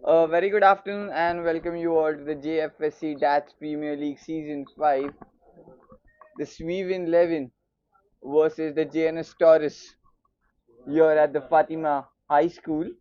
Very good afternoon and welcome you all to the Jfsc Dats Premier League Season 5. The Sweven 11 versus the Jns Toros here at the Fatima High School.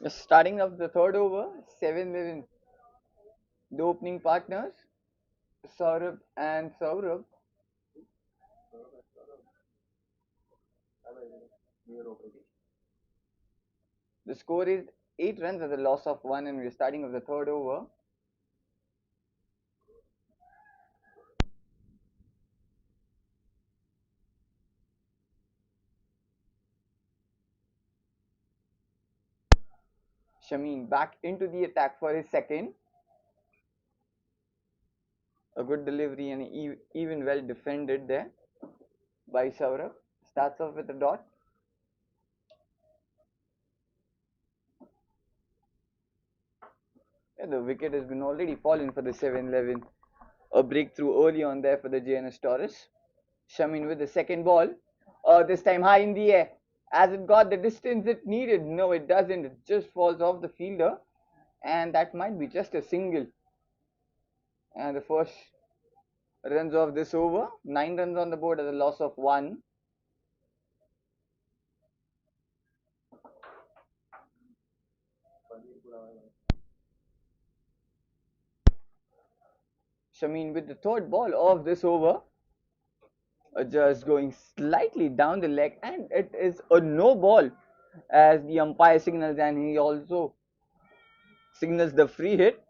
Starting of the third over, 7-11. The opening partners, Saurabh and Saurabh. The score is 8 runs at the loss of 1, and we're starting of the third over. Shameen back into the attack for his second. A good delivery and even well defended there by Saurabh. Starts off with a dot. Yeah, the wicket has been already fallen for the 7-11. A breakthrough early on there for the Jns Toros. Shamin with the second ball. This time high in the air. As it got the distance it needed. No, it doesn't. It just falls off the fielder. And that might be just a single. And the first runs of this over. 9 runs on the board at a loss of 1. Shamin with the third ball of this over. Just going slightly down the leg, and it is a no ball as the umpire signals, and he also signals the free hit.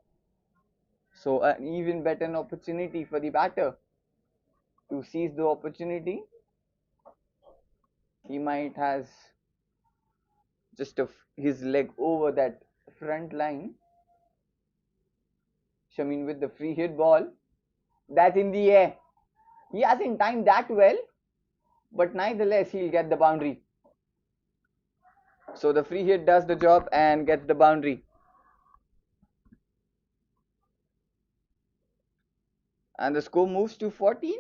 So an even better opportunity for the batter to seize the opportunity. He might has just his leg over that front line. Shamin with the free hit ball. That's in the air. He hasn't timed that well, but nevertheless he'll get the boundary. So the free hit does the job and gets the boundary. And the score moves to 14.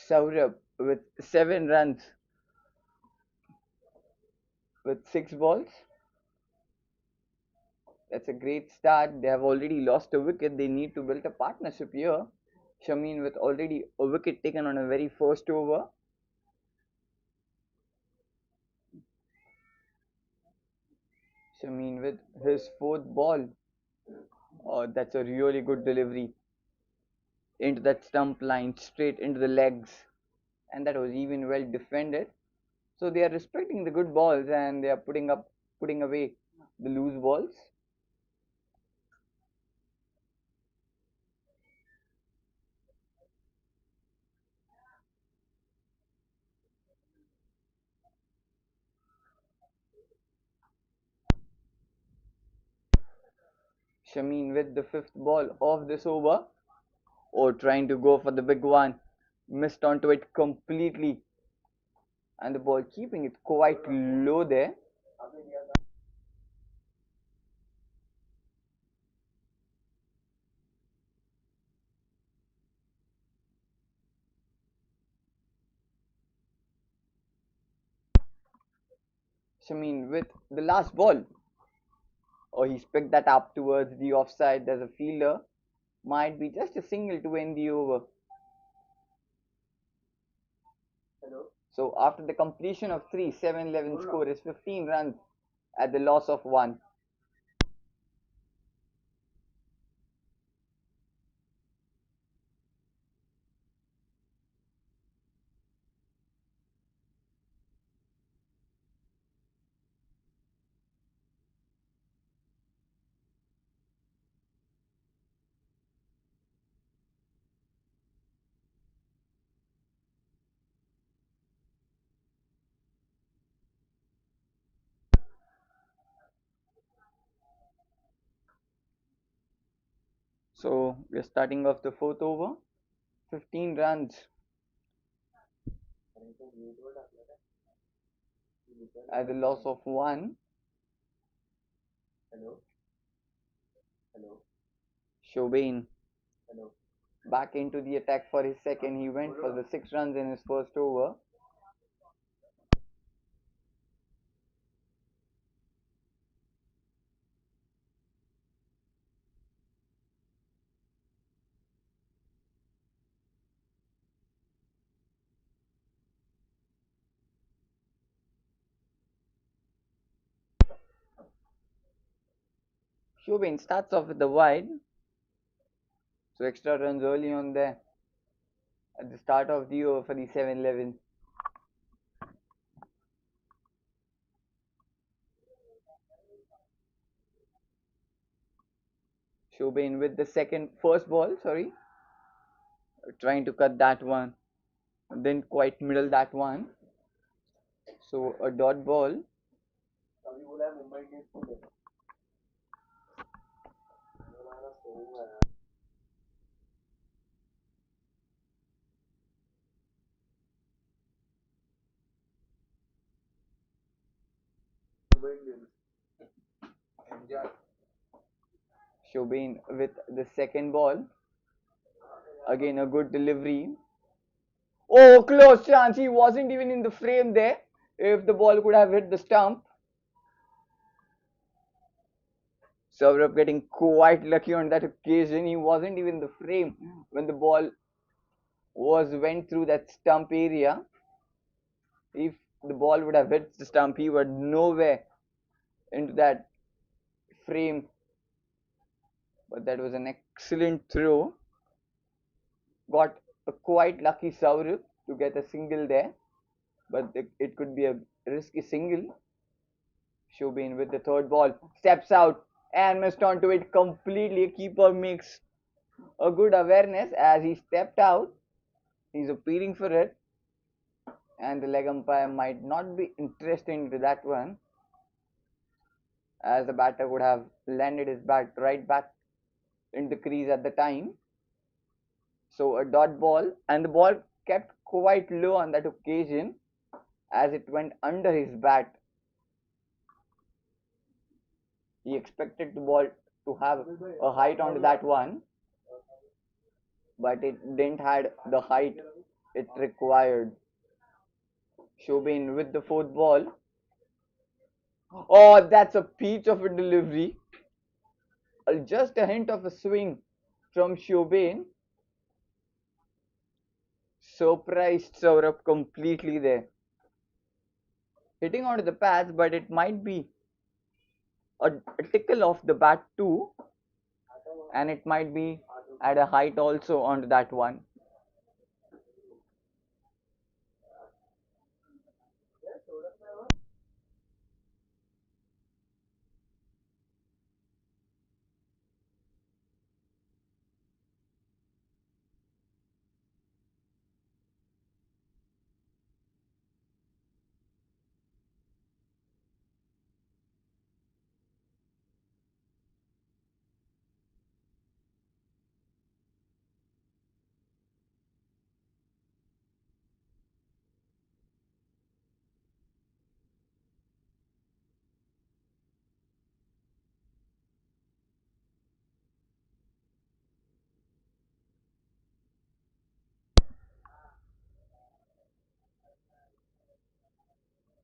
Saurabh with 7 runs with 6 balls. That's a great start. They have already lost a wicket. They need to build a partnership here. Shamin with already a wicket taken on a very first over. Shamin with his fourth ball. Oh, that's a really good delivery into that stump line, straight into the legs, and that was even well defended. So they are respecting the good balls and they are putting away the loose balls. Shamin with the fifth ball of this over, or trying to go for the big one, missed onto it completely, and the ball keeping it quite low there. Shamin with the last ball, or he's picked that up towards the offside. There's a fielder, might be just a single to end the over. So after the completion of 3, 7-11 score is 15 runs at the loss of 1. So we're starting off the fourth over. 15 runs at the loss of 1. Shobain back into the attack for his second. He went for the 6 runs in his first over. Sweven starts off with the wide, so extra runs early on there at the start of the over for the 7-11. Sweven with the first ball, sorry, trying to cut that one, didn't quite middle that one, so a dot ball. Sweven with the second ball, again a good delivery. Oh, close chance, he wasn't even in the frame there. If the ball could have hit the stump. Saurabh getting quite lucky on that occasion. He wasn't even in the frame when the ball went through that stump area. If the ball would have hit the stump, he would nowhere into that frame. But that was an excellent throw. Got a quite lucky Saurabh to get a single there, but it could be a risky single. Sweven with the third ball steps out and missed onto it completely. Keeper makes a good awareness as he stepped out. He's appealing for it, and the leg umpire might not be interested into that one, as the batter would have landed his bat right back in the crease at the time. So a dot ball, and the ball kept quite low on that occasion as it went under his bat. He expected the ball to have a height onto that one, but it didn't had the height it required. Sweven with the fourth ball. Oh, that's a peach of a delivery. Just a hint of a swing from Sweven. Surprised Saurabh completely there. Hitting onto the pads, but it might be a tickle off the bat too, and it might be at a height also onto that one.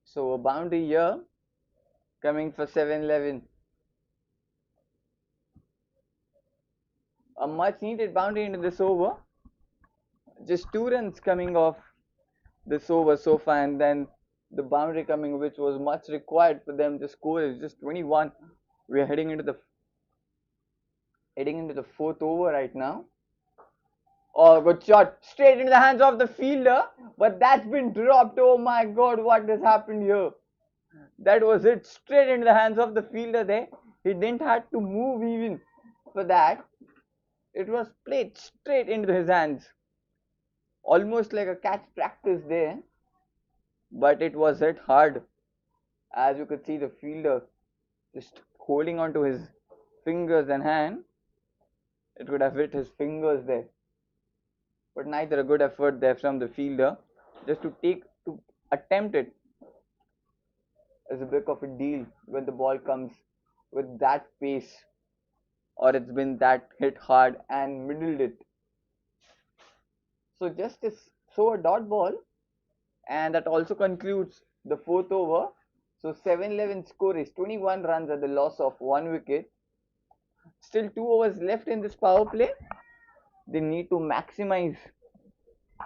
So a boundary here coming for 7-11. A much needed boundary into this over. Just 2 runs coming off this over so far, and then the boundary coming, which was much required for them to score, is just 21. We are heading into the fourth over right now. Oh, good shot, straight into the hands of the fielder, but that's been dropped. Oh my God, what has happened here? That was it, straight into the hands of the fielder there. He didn't have to move even for that. It was played straight into his hands, almost like a catch practice there, but it was hit hard. As you could see, the fielder just holding on to his fingers and hand. It could have hit his fingers there, but neither a good effort there from the fielder, just to attempt it as a bit of a deal when the ball comes with that pace, or it's been that hit hard and middled it. So a dot ball, and that also concludes the fourth over. So 7-11 score is 21 runs at the loss of 1 wicket. Still 2 overs left in this power play. They need to maximize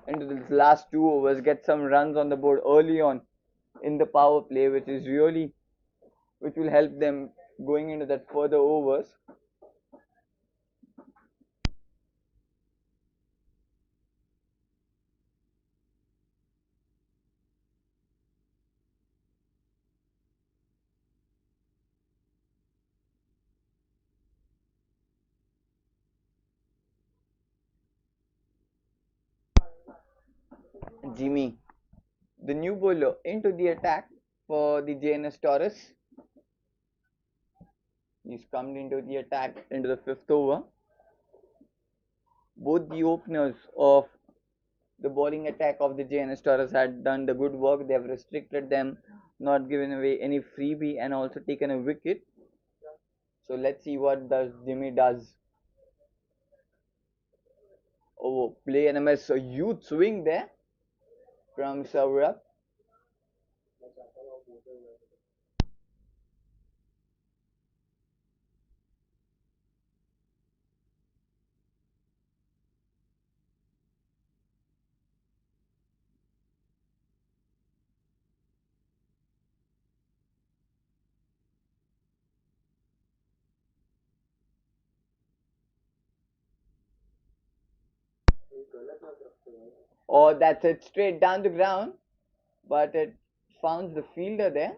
into this last 2 overs, get some runs on the board early on in the power play, which will help them going into that further overs. Jimmy, the new bowler, into the attack for the Jns Toros. He's come into the attack into the fifth over. Both the openers of the bowling attack of the Jns Toros had done the good work. They have restricted them, not given away any freebie, and also taken a wicket. So let's see what does Jimmy does. Oh, play and a miss. A huge swing there from Saurabh. Oh, that's it straight down the ground, but it found the fielder there.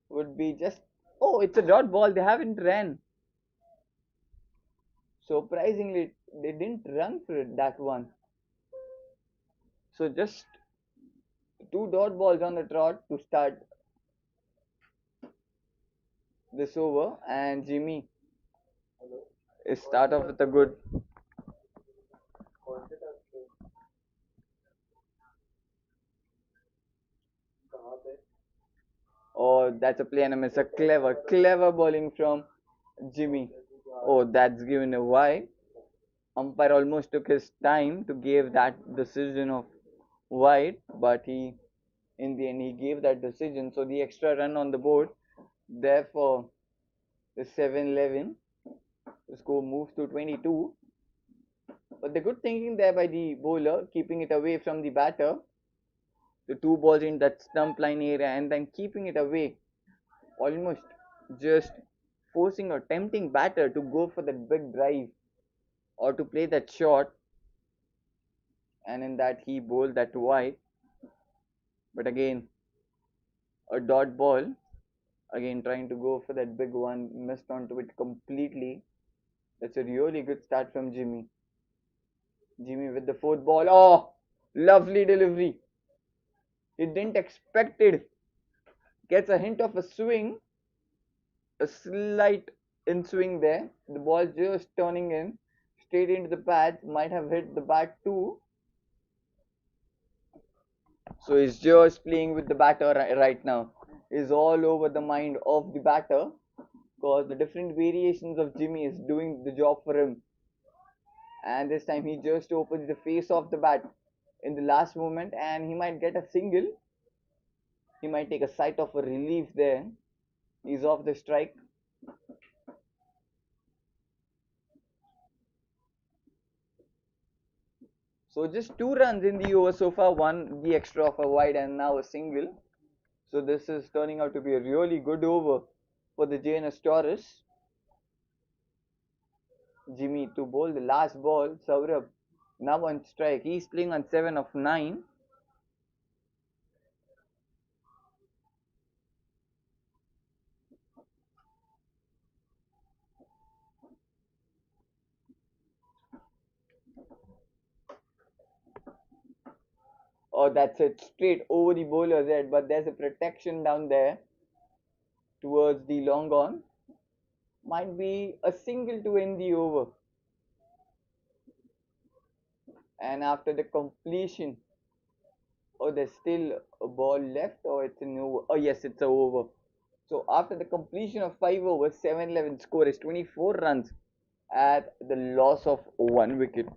Would be just, oh, it's a dot ball. They haven't ran. Surprisingly, they didn't run for it, that one. So just two dot balls on the trot to start this over, and Jimmy is start off with a good. Oh, that's a play and a miss. A clever bowling from Jimmy. Oh, that's given a wide. Umpire almost took his time to give that decision of wide, but he, in the end, he gave that decision. So the extra run on the board. Therefore, the 7-11. The score moves to 22. But the good thinking there by the bowler, keeping it away from the batter. The two balls in that stump line area and then keeping it away, almost just forcing or tempting batter to go for that big drive or to play that shot, and in that he bowled that wide. But again, a dot ball, again trying to go for that big one, missed onto it completely. That's a really good start from Jimmy. Jimmy with the fourth ball. Oh, lovely delivery. He didn't expect it. Gets a hint of a swing, a slight in swing there. The ball just turning in straight into the pads. Might have hit the bat too. So he's just playing with the batter right now. Is all over the mind of the batter, because the different variations of Jimmy is doing the job for him. And this time he just opens the face of the bat in the last moment, and he might get a single. He might take a sight of a relief there. He's off the strike. So just two runs in the over so far, one the extra of a wide and now a single. So this is turning out to be a really good over for the Jns Toros. Jimmy to bowl the last ball. Saurabh now on strike. He's playing on 7 of 9. Oh, that's it. Straight over the bowler's head. But there's a protection down there towards the long on. Might be a single to end the over. And after the completion, oh, there's still a ball left, or it's an over. Oh, yes, it's a over. So after the completion of 5 overs, 7-11 score is 24 runs at the loss of 1 wicket.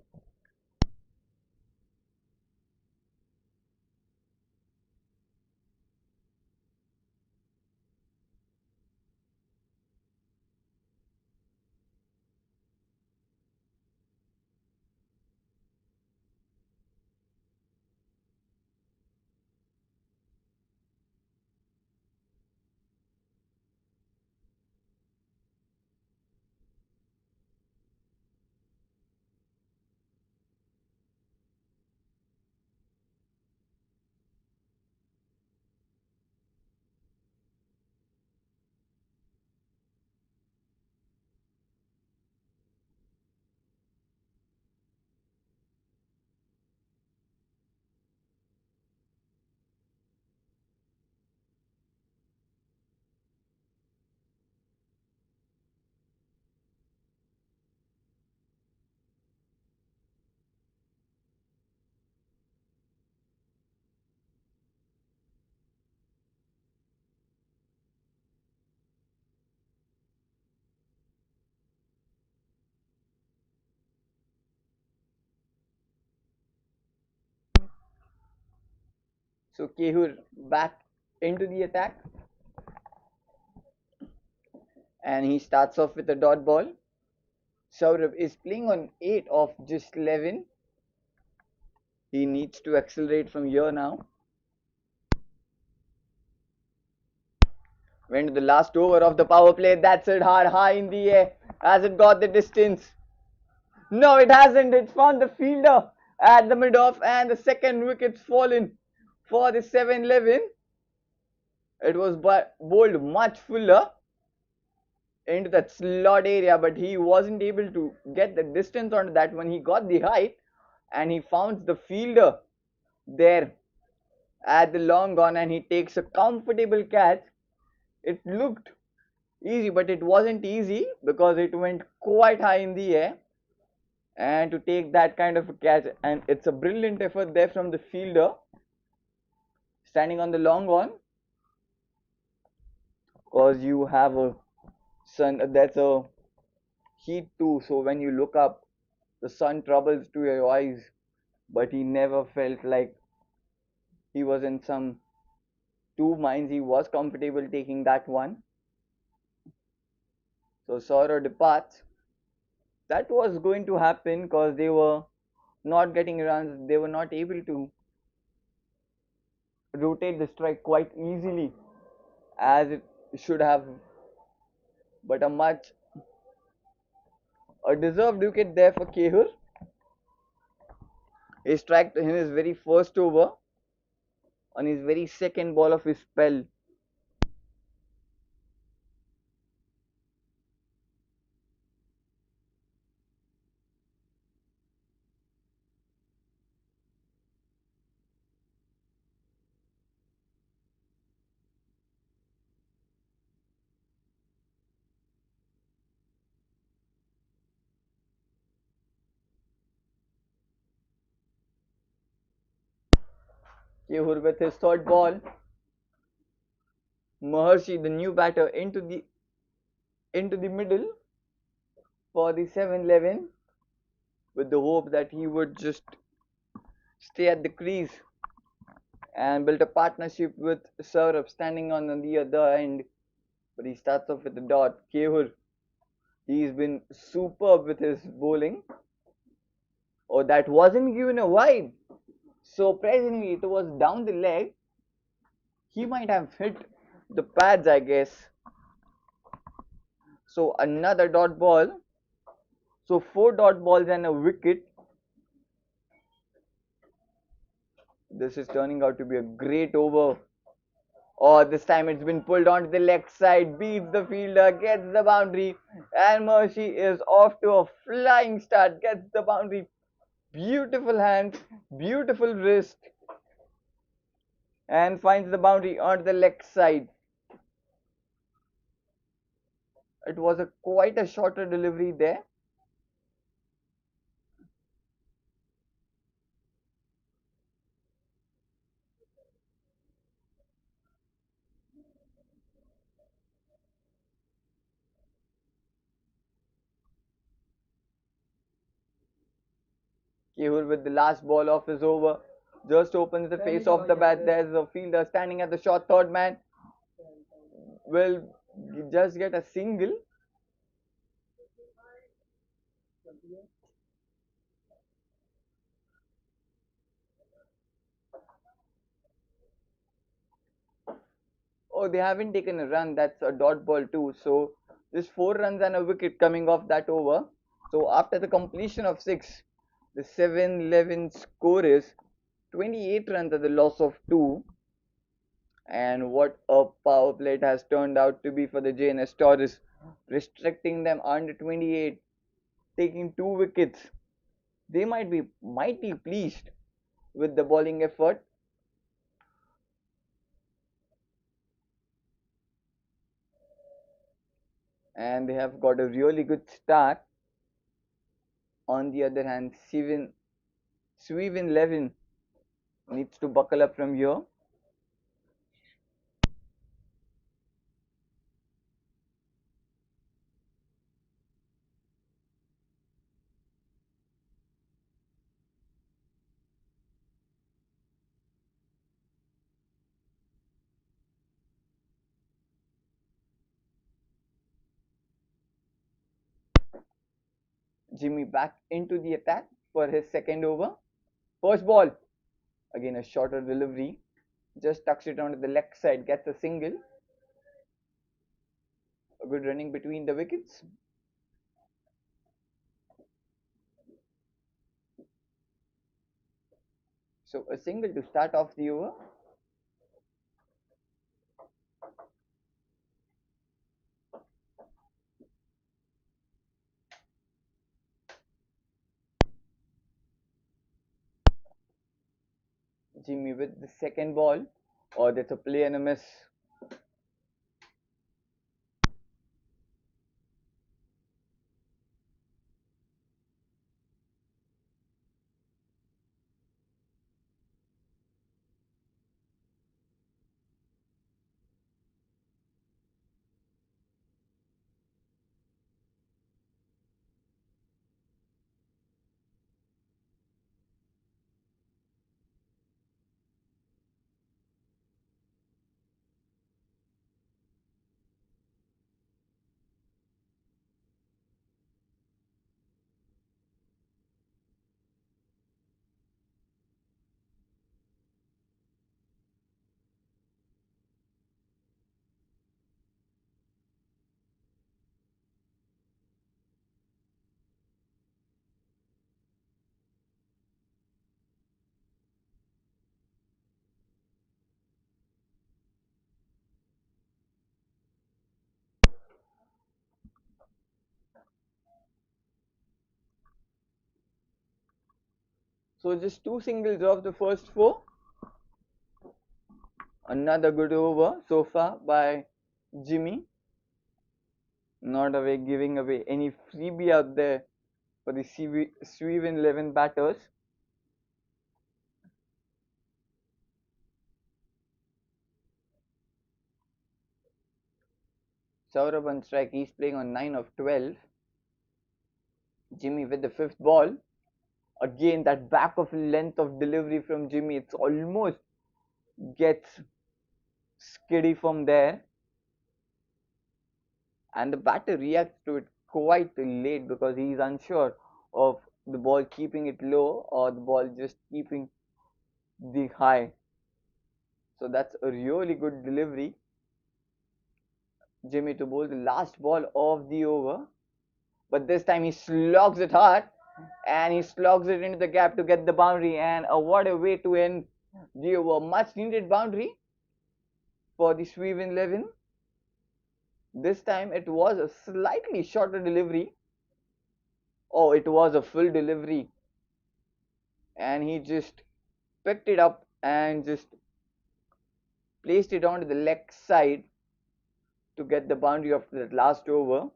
So Kehur back into the attack, and he starts off with a dot ball. Saurabh is playing on 8 of just 11. He needs to accelerate from here now. Went to the last over of the power play. That's it, hard, high in the air. Has it got the distance? No, it hasn't. It's found the fielder at the mid-off, and the second wicket's fallen for the 7-11. It was bowled much fuller into that slot area, but he wasn't able to get the distance on that when he got the height, and he found the fielder there at the long on, and he takes a comfortable catch. It looked easy, but it wasn't easy because it went quite high in the air, and to take that kind of a catch, and it's a brilliant effort there from the fielder standing on the long on, because you have a sun that's a heat too, so when you look up the sun troubles to your eyes, but he never felt like he was in some two minds. He was comfortable taking that one. So Saurabh departs. That was going to happen because they were not getting runs. They were not able to rotate the strike quite easily as it should have. But a deserved wicket there for Kehur. He struck in his very first over on his very second ball of his spell. Kehur with his third ball. Maharshi, the new batter, into the middle for the 7-11 with the hope that he would just stay at the crease and build a partnership with Saurabh standing on the other end. But he starts off with the dot. Kehur, he's been superb with his bowling. Oh, that wasn't given a wide. Surprisingly, it was down the leg. He might have hit the pads, I guess. So another dot ball. So 4 dot balls and a wicket. This is turning out to be a great over. Oh, this time it's been pulled onto the leg side, beats the fielder, gets the boundary, and Mercy is off to a flying start, gets the boundary. Beautiful hands, beautiful wrist, and finds the boundary onto the leg side. It was quite a shorter delivery there. Kehul with the last ball of his over just opens the face of the bat. There's a fielder standing at the short third man. Will just get a single. Oh, they haven't taken a run. That's a dot ball too. So just 4 runs and a wicket coming off that over. So after the completion of 6, the 7-11 score is 28 runs at the loss of 2. And what a power play it has turned out to be for the Jns Toros, restricting them under 28, taking 2 wickets. They might be mighty pleased with the bowling effort. And they have got a really good start. On the other hand, Sweven 11 needs to buckle up from here. Jimmy back into the attack for his second over. First ball, again a shorter delivery, just tucks it onto the leg side, gets a single. A good running between the wickets. So a single to start off the over. Jimmy with the second ball. Oh, that's a play and a miss. So just two singles off the first four. Another good over so far by Jimmy. Not away giving away any freebie out there for the Sweven 11 batters. Saurabh on strike, he's playing on 9 of 12. Jimmy with the fifth ball. Again, that back of length of delivery from Jimmy, it's almost gets skiddy from there. And the batter reacts to it quite late because he's unsure of the ball keeping it low or the ball just keeping the high. So that's a really good delivery. Jimmy to bowl the last ball of the over. But this time he slogs it hard and he slogs it into the gap to get the boundary. And what a way to end the over. Much needed boundary for the Sweven 11. This time it was a slightly shorter delivery. Oh, it was a full delivery. And he just picked it up and just placed it onto the leg side to get the boundary of that last over.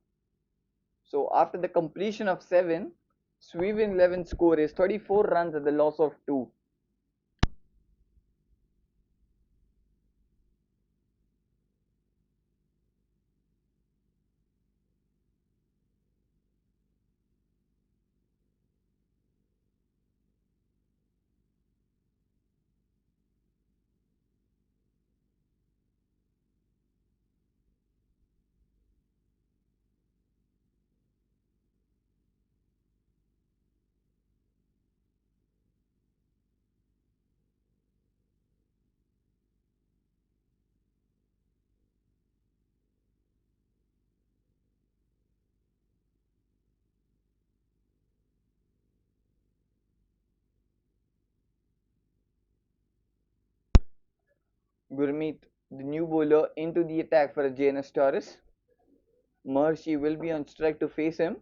So after the completion of 7, Sweven 11 score is 34 runs at the loss of 2. Gurmeet, the new bowler, into the attack for a Jns Toros. Mercy will be on strike to face him.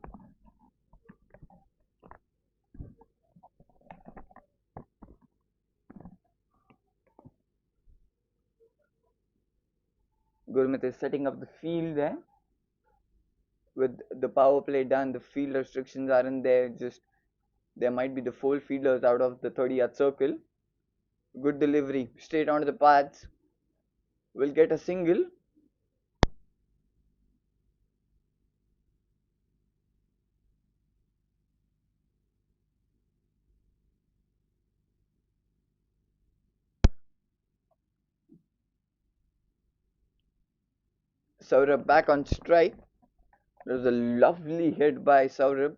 Gurmeet is setting up the field there. With the power play done, the field restrictions aren't there. Just there might be the 4 fielders out of the 30-yard circle. Good delivery, straight onto the pads. Will get a single. Saurabh back on strike. There was a lovely hit by Saurabh.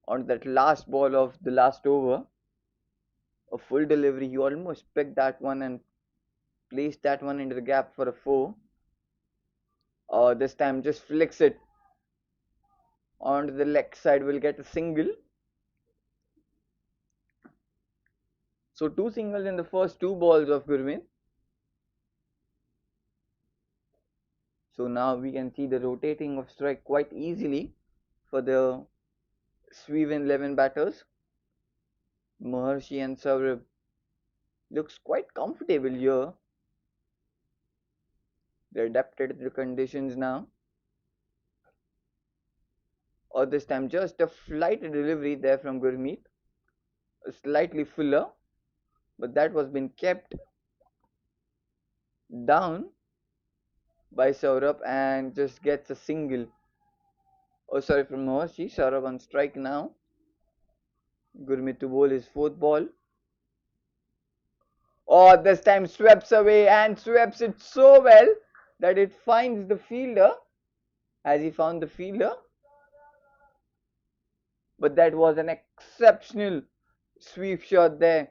on that last ball of the last over. A full delivery. He almost picked that one and placed that one into the gap for a four. This time just flicks it onto the leg side. Will get a single. So two singles in the first two balls of Gurmeet. So now we can see the rotating of strike quite easily for the Sweven 11 batters. Maharshi and Saurabh looks quite comfortable here. They're adapted to the conditions now. Or this time just a flight delivery there from Gurmeet. Slightly fuller, but that was been kept down by Saurabh and just gets a single. Oh, sorry, from Maharshi. Saurabh on strike now. Gurmeet to bowl his fourth ball. Oh, this time sweeps away and sweeps it so well that it finds the fielder. Has he found the fielder? But that was an exceptional sweep shot there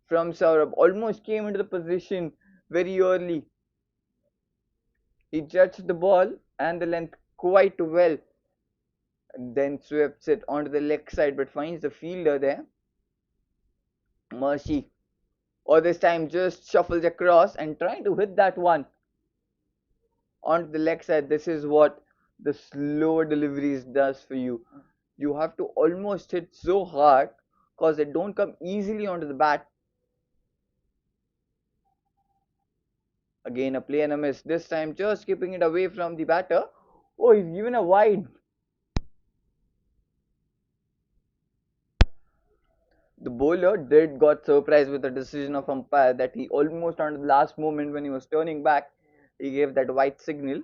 from Saurabh. Almost came into the position very early. He judged the ball and the length quite well. Then sweeps it onto the leg side but finds the fielder there. Mercy. Or this time just shuffles across and trying to hit that one onto the leg side. This is what the slower deliveries does for you. You have to almost hit so hard because they don't come easily onto the bat. Again a play and a miss. This time just keeping it away from the batter. Oh, he's given a wide. The bowler did got surprised with the decision of umpire that he almost on the last moment when he was turning back, he gave that white signal.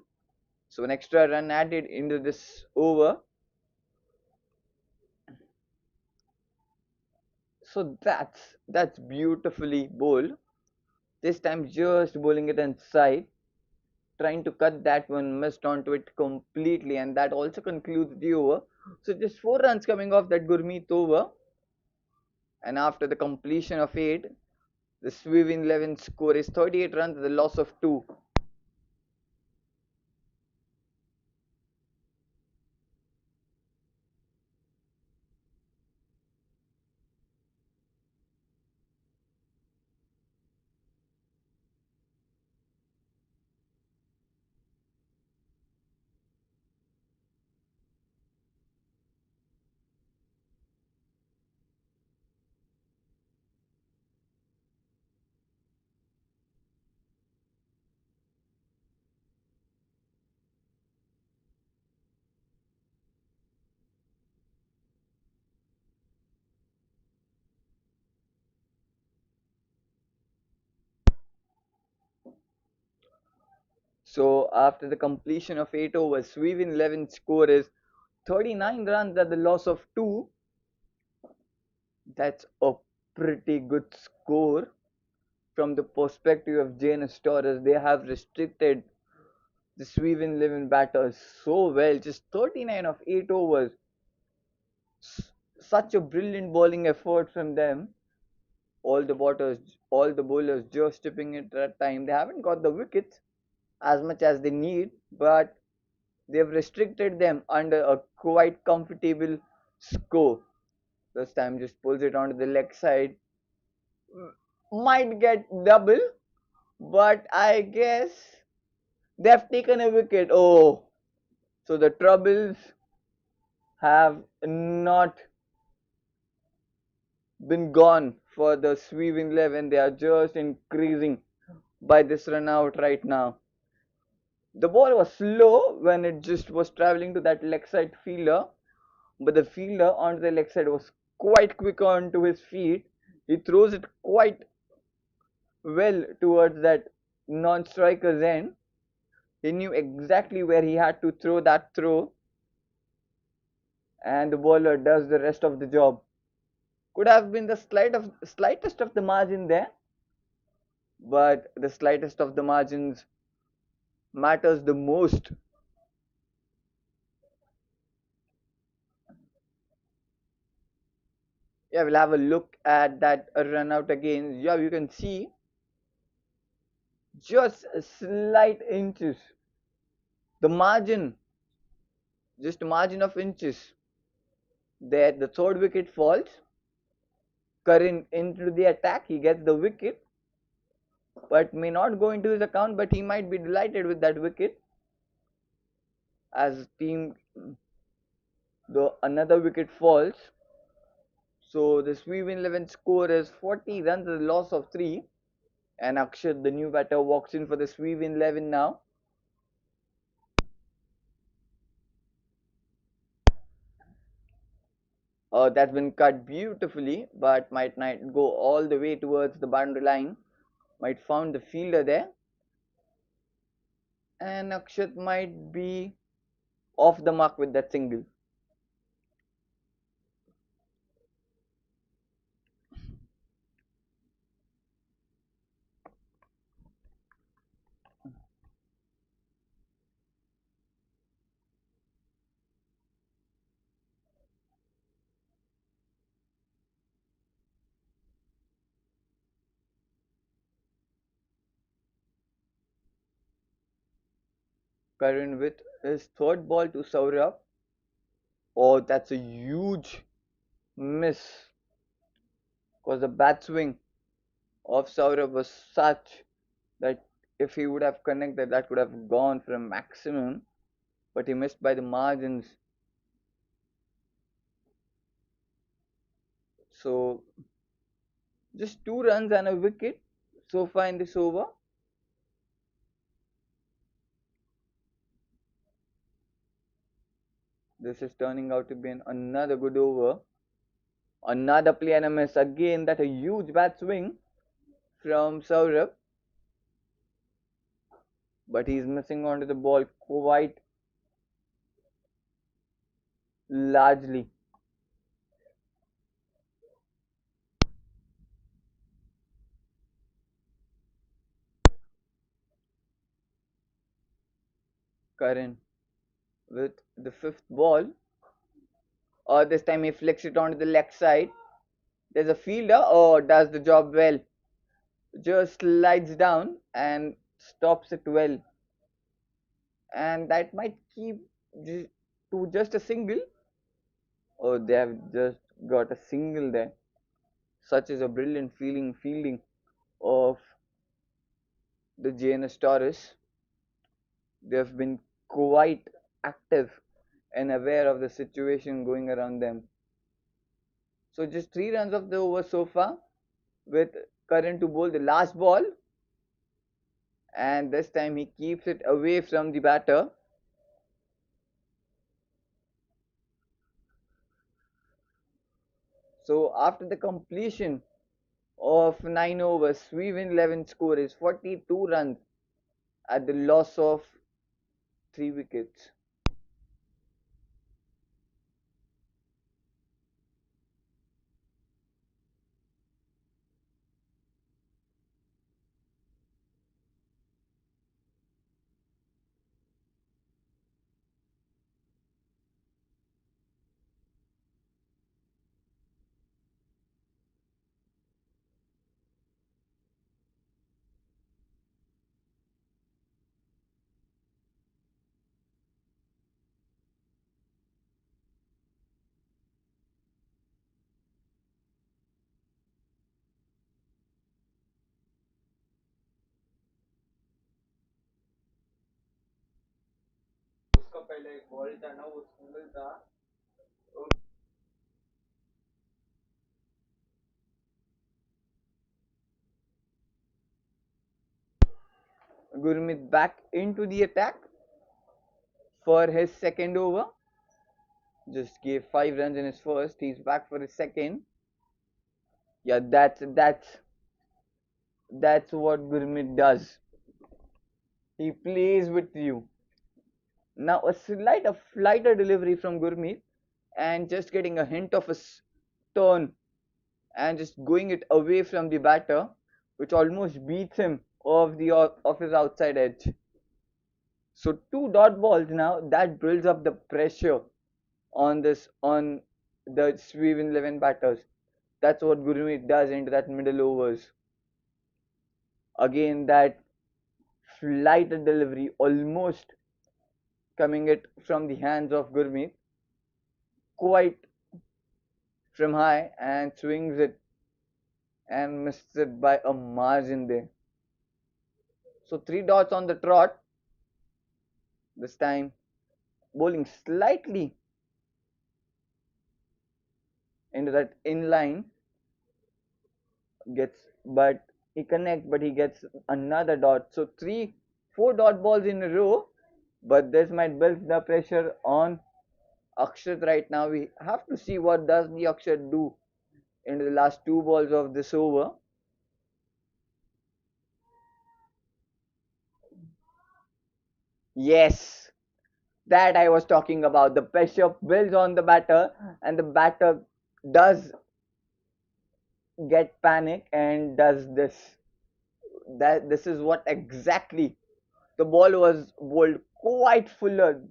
So an extra run added into this over. So that's beautifully bowled. This time just bowling it inside, trying to cut that one, missed onto it completely, and that also concludes the over. So just 4 runs coming off that Gurmeet over. And after the completion of 8, the Sweven 11 score is 38 runs with a loss of 2. So after the completion of 8 overs, Sweven 11 score is 39 runs at the loss of 2. That's a pretty good score from the perspective of Jns Toros. They have restricted the Sweven 11 batters so well. Just 39 of 8 overs. Such a brilliant bowling effort from them. All the bowlers just tipping it at time. They haven't got the wickets as much as they need, but they've restricted them under a quite comfortable score. This time just pulls it onto the leg side. Might get double, but I guess they've taken a wicket. Oh, so the troubles have not been gone for the Sweven 11. They are just increasing by this run out right now. The ball was slow when it just was traveling to that leg side fielder, but the fielder onto the leg side was quite quick onto his feet. He throws it quite well towards that non-striker's end. He knew exactly where he had to throw that throw, and the bowler does the rest of the job. Could have been the slightest of the margin there, but the slightest of the margins matters the most. Yeah, we'll have a look at that run out again. Yeah, you can see just a slight inches, the margin, just a margin of inches. There, the third wicket falls. Curran into the attack, he gets the wicket, but may not go into his account. But he might be delighted with that wicket, as team the another wicket falls. So the Sweven 11 score is 40 runs, a loss of 3. And Akshat, the new batter, walks in for the Sweven 11 now. That's been cut beautifully, but might not go all the way towards the boundary line. Might found the fielder there. And Akshat might be off the mark with that single. Curran with his third ball to Saurabh. Oh, that's a huge miss, because the bat swing of Saurabh was such that if he would have connected, that could have gone for a maximum, but he missed by the margins. So just 2 runs and a wicket so far in this over. This is turning out to be another good over. Another play and a miss again. That a huge bat swing from Saurabh, but he's missing onto the ball quite largely. Curran with the fifth ball. This time he flicks it onto the leg side. There's a fielder. Oh, does the job well. Just slides down and stops it well. And that might keep to just a single. Oh, they have just got a single there. Such is a brilliant fielding of the Jns Toros. They have been quite active and aware of the situation going around them. So just 3 runs of the over so far, with Curran to bowl the last ball, and this time he keeps it away from the batter. So after the completion of 9 overs, Sweven 11 score is 42 runs at the loss of 3 wickets. उसका पहले एक ball था ना, वो single था. Gurmeet back into the attack for his second over. Just gave 5 runs in his first. He's back for his second. Yeah, that's what Gurmeet does. He plays with you. Now a flighter delivery from Gurmeet, and just getting a hint of a turn and just going it away from the batter, which almost beats him off his outside edge. So 2 dot balls now, that builds up the pressure on the Sweven 11 batters. That's what Gurmeet does into that middle overs. Again, that flight delivery almost coming it from the hands of Gurmeet, quite from high, and swings it and missed it by a margin there. So three dots on the trot. This time bowling slightly into that inline, gets but he connects, but he gets another dot. So four dot balls in a row, but this might build the pressure on Akshat right now. We have to see what does the Akshat do into the last two balls of this over. Yes, that I was talking about. The pressure builds on the batter, and the batter does get panic and does this. That this is what exactly the ball was bowled quite fuller.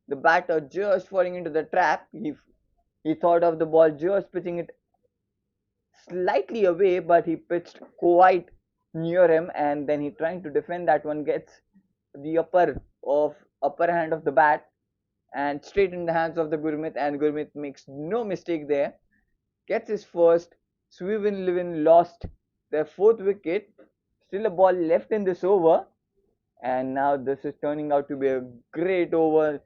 The batter just falling into the trap. He thought of the ball just pitching it slightly away, but he pitched quite near him, and then he trying to defend that one, gets the upper hand of the bat and straight in the hands of the Gurmeet, and Gurmeet makes no mistake there. Gets his first. Sweven Levin lost their fourth wicket. Still a ball left in this over, and now this is turning out to be a great over.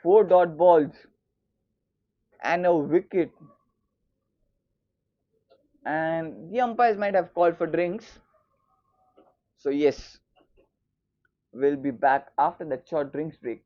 Four dot balls and a wicket, and the umpires might have called for drinks. So yes, we'll be back after that short drinks break.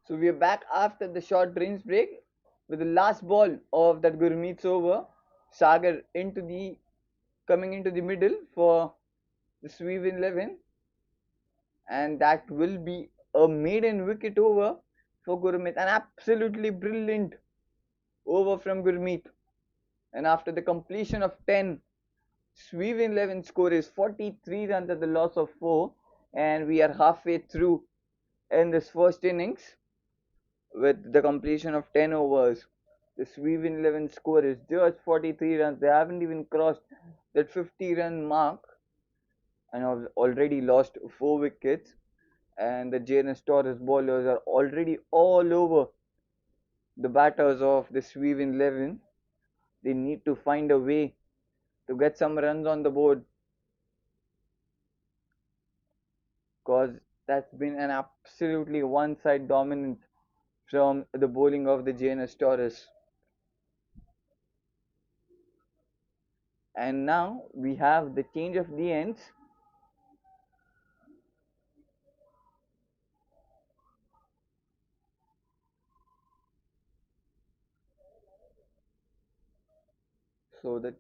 So we are back after the short drinks break with the last ball of that Gurmeet's over. Sagar into the coming into the middle for the Sweven 11, and that will be a maiden wicket over for Gurmeet. An absolutely brilliant over from Gurmeet. And after the completion of 10, Sweven 11 score is 43 runs at the loss of 4, and we are halfway through in this first innings with the completion of 10 overs. The Sweven 11 score is just 43 runs. They haven't even crossed that 50-run mark and have already lost 4 wickets. And the Jns Toros bowlers are already all over the batters of the Sweven 11. They need to find a way to get some runs on the board, because That's been an absolutely one-side dominance from the bowling of the Jns Toros. And now we have the change of the ends. So the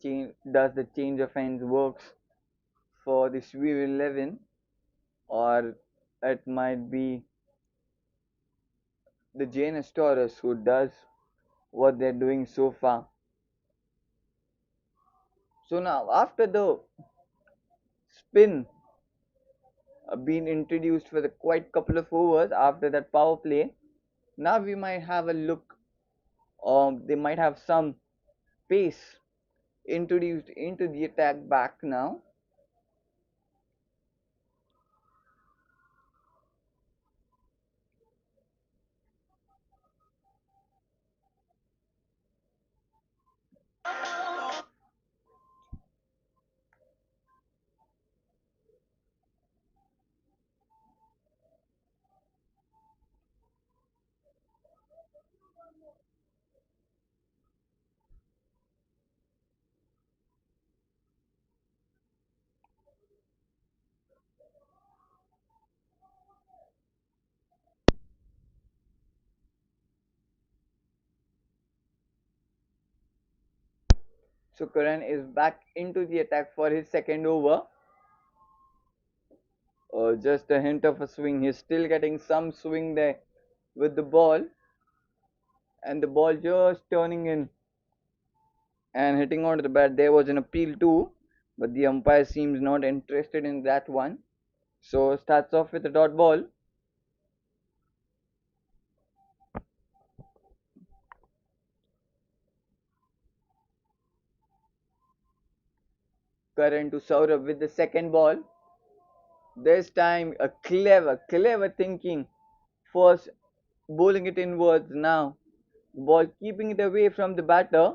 change of ends works for the Sweven 11, or it might be the Jns Toros who does what they're doing so far. So now after the spin been introduced for the quite couple of overs after that power play, now we might have a look, they might have some pace introduced into the attack back now. So Karan is back into the attack for his second over. Just a hint of a swing. He's still getting some swing there with the ball, and the ball just turning in and hitting onto the bat. There was an appeal too, but the umpire seems not interested in that one. So starts off with a dot ball. Karan to Saurabh with the second ball. This time a clever thinking. First bowling it inwards now. The ball keeping it away from the batter,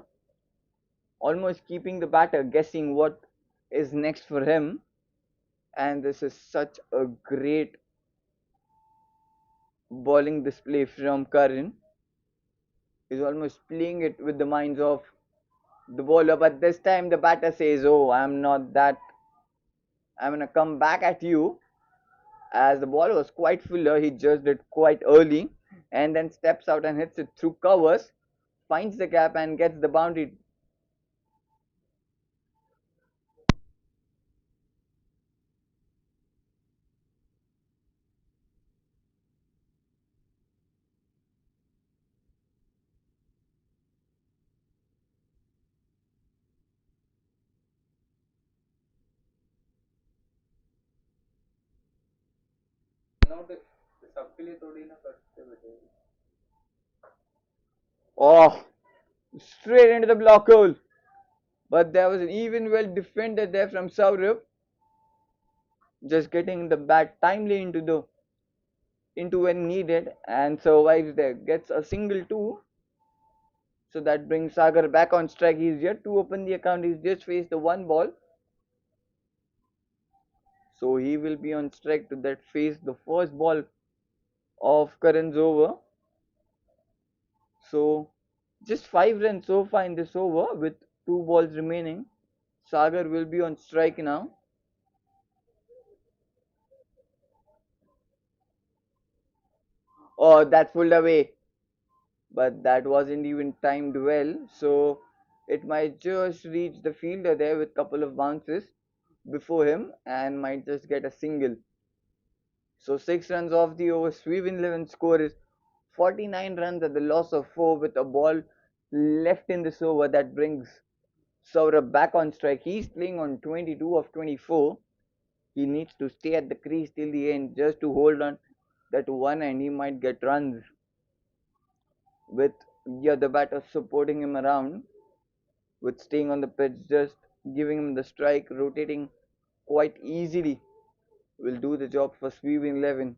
almost keeping the batter guessing what is next for him. And this is such a great bowling display from Karan. He's almost playing it with the minds of the bowler, but this time the batter says, "Oh, I'm not that. I'm gonna come back at you." As the ball was quite fuller, he judged it quite early and then steps out and hits it through covers, finds the gap and gets the boundary. Oh, straight into the block hole. But there was an even well defended there from Saurabh, just getting the bat timely into when needed and survives there. Gets a single two. So that brings Sagar back on strike. He's yet to open the account. He's just faced the one ball. So he will be on strike to that face the first ball of Karan's over. So just 5 runs so far in this over with 2 balls remaining. Sagar will be on strike now. Oh, that's pulled away. But that wasn't even timed well. So it might just reach the fielder there with couple of bounces before him and might just get a single. So 6 runs off the over. Sweven 11 score is 49 runs at the loss of 4 with a ball left in this over. That brings Saurabh back on strike. He's playing on 22 of 24. He needs to stay at the crease till the end just to hold on that one and he might get runs with the other batter supporting him around with staying on the pitch, just giving him the strike, rotating quite easily will do the job for Sweven 11.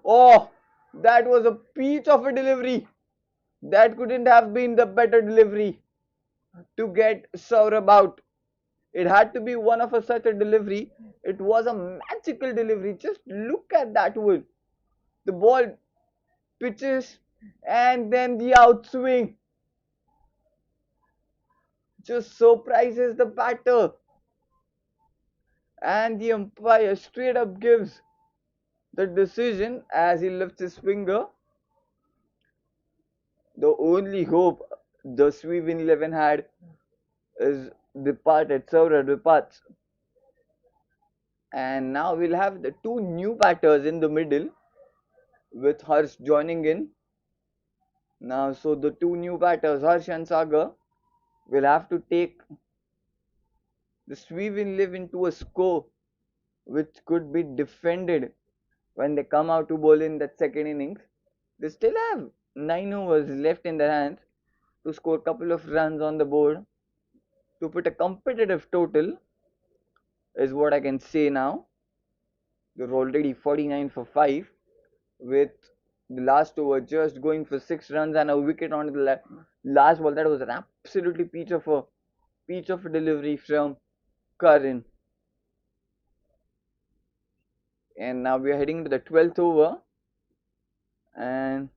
Oh, that was a peach of a delivery. That couldn't have been the better delivery to get Saurabh out. It had to be one of such a delivery. It was a magical delivery. Just look at that one. The ball pitches and then the outswing just surprises the batter, and the umpire straight up gives the decision as he lifts his finger. The only hope the Sweven 11 had is departed, Saurabh departs. And now we'll have the two new batters in the middle with Harsh joining in. Now, so the two new batters, Harsh and Sagar, will have to take the Sweven 11 to a score which could be defended when they come out to bowl in that second innings. They still have 9 overs left in their hands to score a couple of runs on the board to put a competitive total, is what I can say now. They're already 49 for 5 with the last over just going for 6 runs and a wicket on the last ball. That was an absolutely peach of a delivery from Karan. And now we are heading to the 12th over, and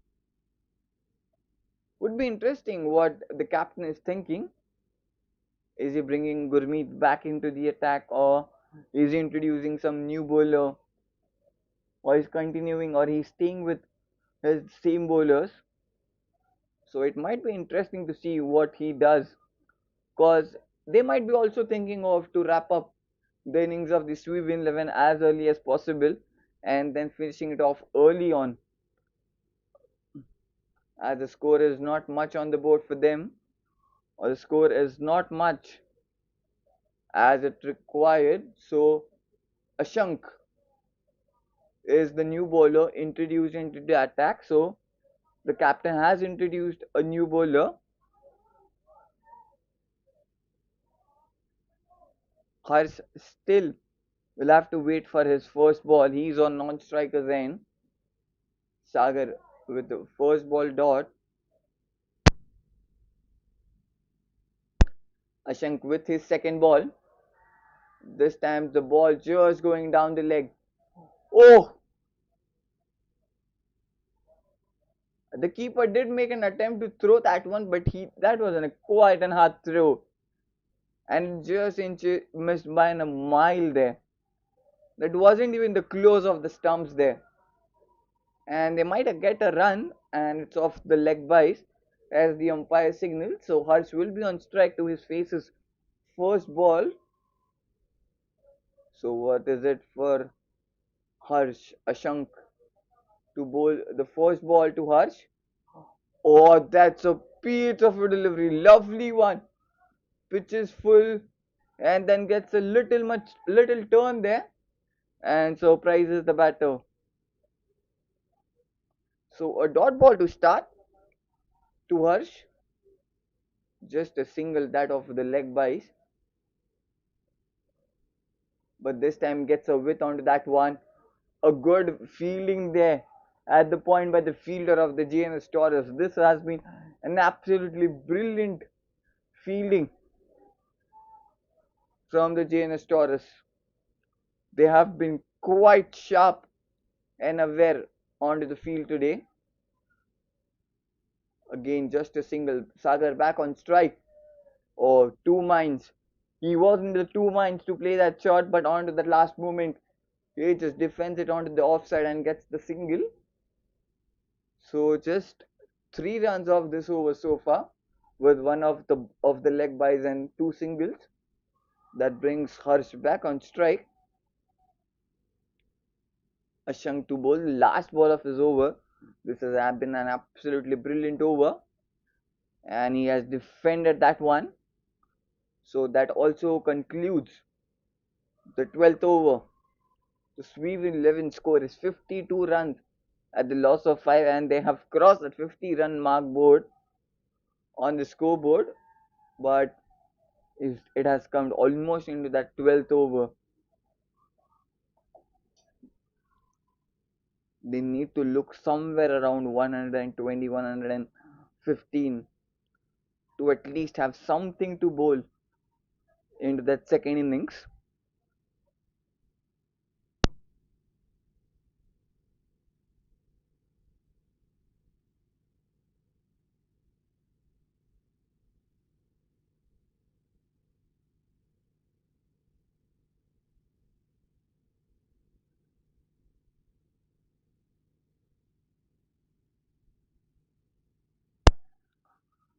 would be interesting what the captain is thinking. Is he bringing Gurmeet back into the attack, or is he introducing some new bowler, or is continuing, or he's staying with his same bowlers? So it might be interesting to see what he does, because they might be also thinking of to wrap up the innings of the Sweven 11 as early as possible and then finishing it off early on, as the score is not much on the board for them, or the score is not much as it required. So Ashank is the new bowler introduced into the attack. So the captain has introduced a new bowler. Harsh still will have to wait for his first ball. He's on non-striker's end. Sagar with the first ball dot. Ashank with his second ball. This time the ball just going down the leg. Oh! The keeper did make an attempt to throw that one, but that was a quite an hard throw. And just missed by a mile there. That wasn't even the close of the stumps there. And they might get a run, and it's off the leg byes as the umpire signaled. So Harsh will be on strike to his face's first ball. So what is it for Harsh Ashank to bowl the first ball to Harsh? Oh, that's a piece of a delivery, lovely one. Pitch is full, and then gets a little turn there, and surprises the batter. So a dot ball to start to Harsh. Just a single, that of the leg byes. But this time gets a width onto that one. A good fielding there at the point by the fielder of the Jns Toros. This has been an absolutely brilliant fielding from the Jns Toros. They have been quite sharp and aware onto the field today. Again, just a single. Sagar back on strike. Or 2 minds. He was in the 2 minds to play that shot, but onto that last moment, he just defends it onto the offside and gets the single. So just 3 runs off this over so far, with one of the leg byes and 2 singles. That brings Harsh back on strike. Ashank to bowl the last ball of his over. This has been an absolutely brilliant over, and he has defended that one. So that also concludes the 12th over. The Sweven 11 score is 52 runs at the loss of 5, and they have crossed the 50-run mark board on the scoreboard, but it has come almost into that 12th over. They need to look somewhere around 120, 115 to at least have something to bowl into that second innings.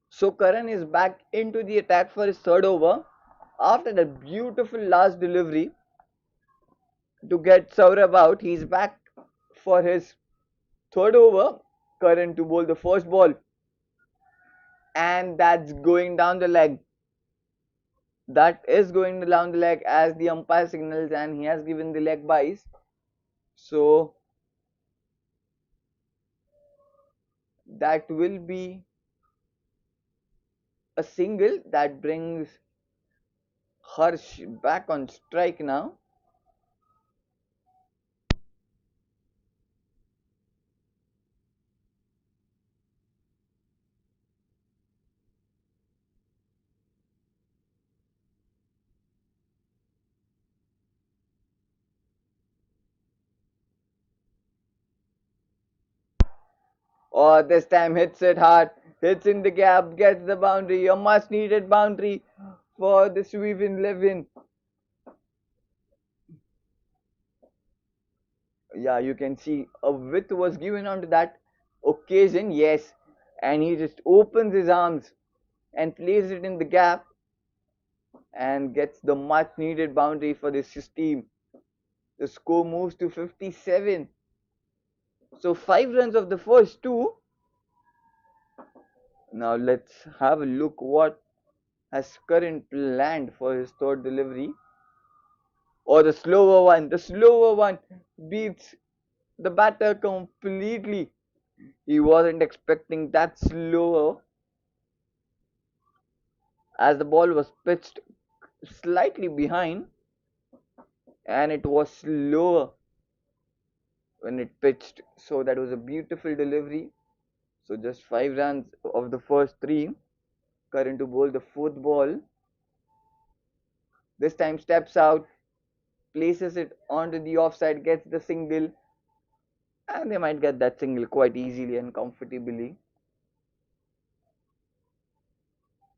So Karan is back into the attack for his third over after that beautiful last delivery to get Saurabh out. He's back for his third over. Karan to bowl the first ball, and that's going down the leg. That is going down the leg as the umpire signals, and he has given the leg byes. So that will be a single that brings Harsh back on strike now. Oh, this time hits it hard, hits in the gap, gets the boundary, a much needed boundary for the Sweven 11. Yeah, you can see a width was given onto that occasion, yes, and he just opens his arms and places it in the gap and gets the much needed boundary for this team. The score moves to 57. So 5 runs of the first two. Now let's have a look what has Current planned for his third delivery. Or the slower one. The slower one beats the batter completely. He wasn't expecting that slower as the ball was pitched slightly behind and it was slower when it pitched. So that was a beautiful delivery. So just 5 runs of the first three. Current to bowl the fourth ball. This time steps out, places it onto the offside, gets the single, and they might get that single quite easily and comfortably.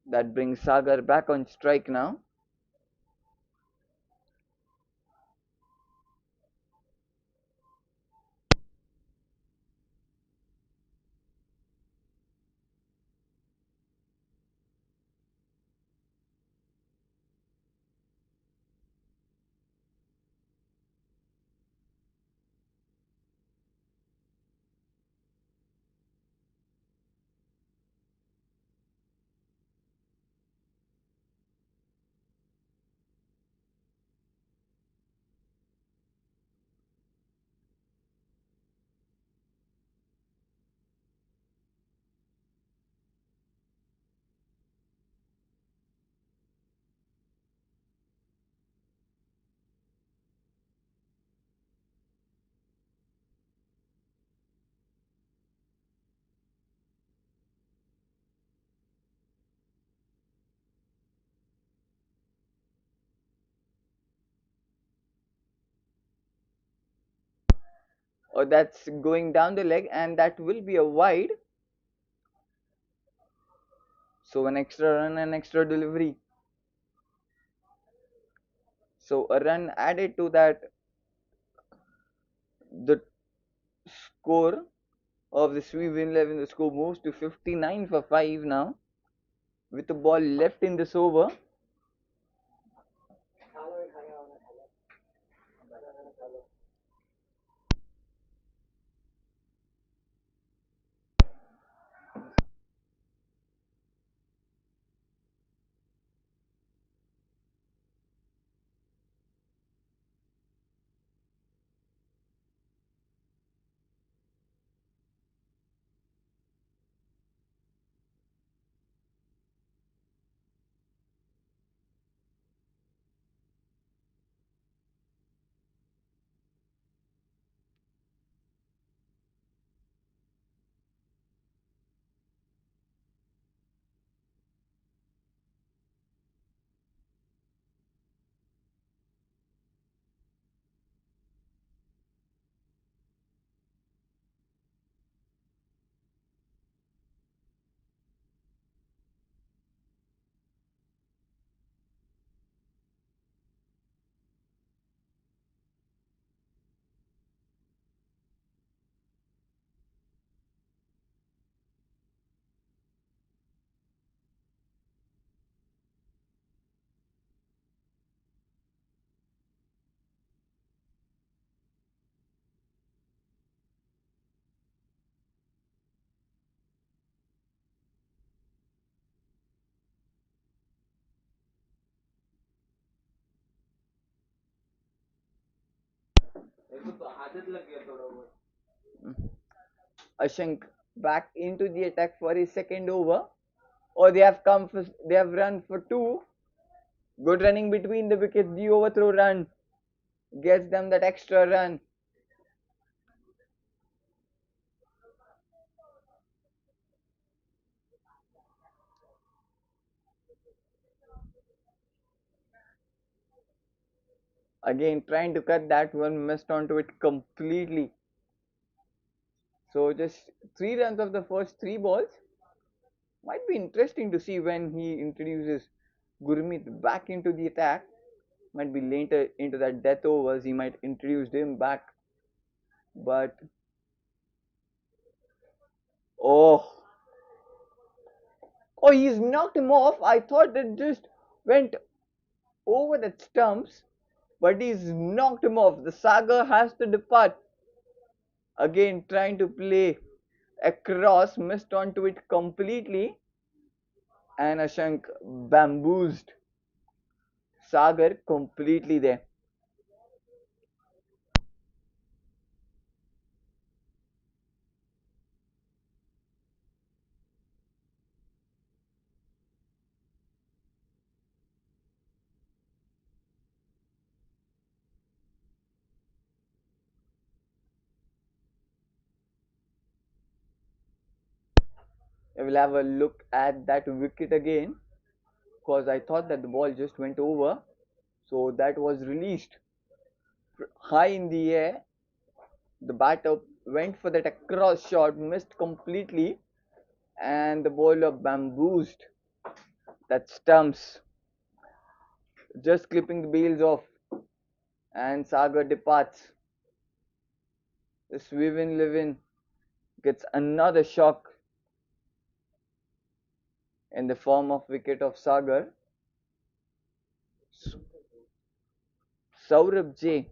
That brings Sagar back on strike now. That's going down the leg, and that will be a wide. So an extra run and extra delivery. So a run added to that, the score of the Sweven 11. The score moves to 59 for 5 now. With the ball left in this over. Ashank back into the attack for his second over. Or they have come for, they have run for two. Good running between the wickets. The overthrow run gets them that extra run. Again, trying to cut that one, missed onto it completely. So just 3 runs of the first three balls. Might be interesting to see when he introduces Gurmeet back into the attack. Might be later into that death overs. He might introduce him back. But oh, oh, he's knocked him off. I thought that just went over the stumps, but he's knocked him off. The Saga has to depart. Again, trying to play across, missed onto it completely, and Ashank bamboozled Sagar completely there. I will have a look at that wicket again because I thought that the ball just went over. So that was released high in the air. The batter went for that across shot, missed completely, and the bowler bamboozled that stumps, just clipping the bails off, and Sagar departs. The Sweven Levin gets another shock in the form of wicket of Sagar. Saurabh J,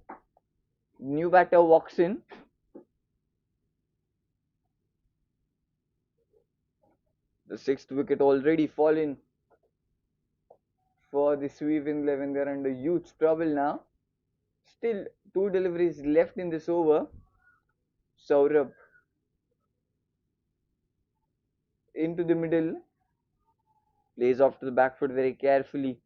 new batter, walks in. The sixth wicket already fallen for the Sweven 11. They're under huge trouble now. Still two deliveries left in this over. Saurabh into the middle, plays off to the back foot very carefully.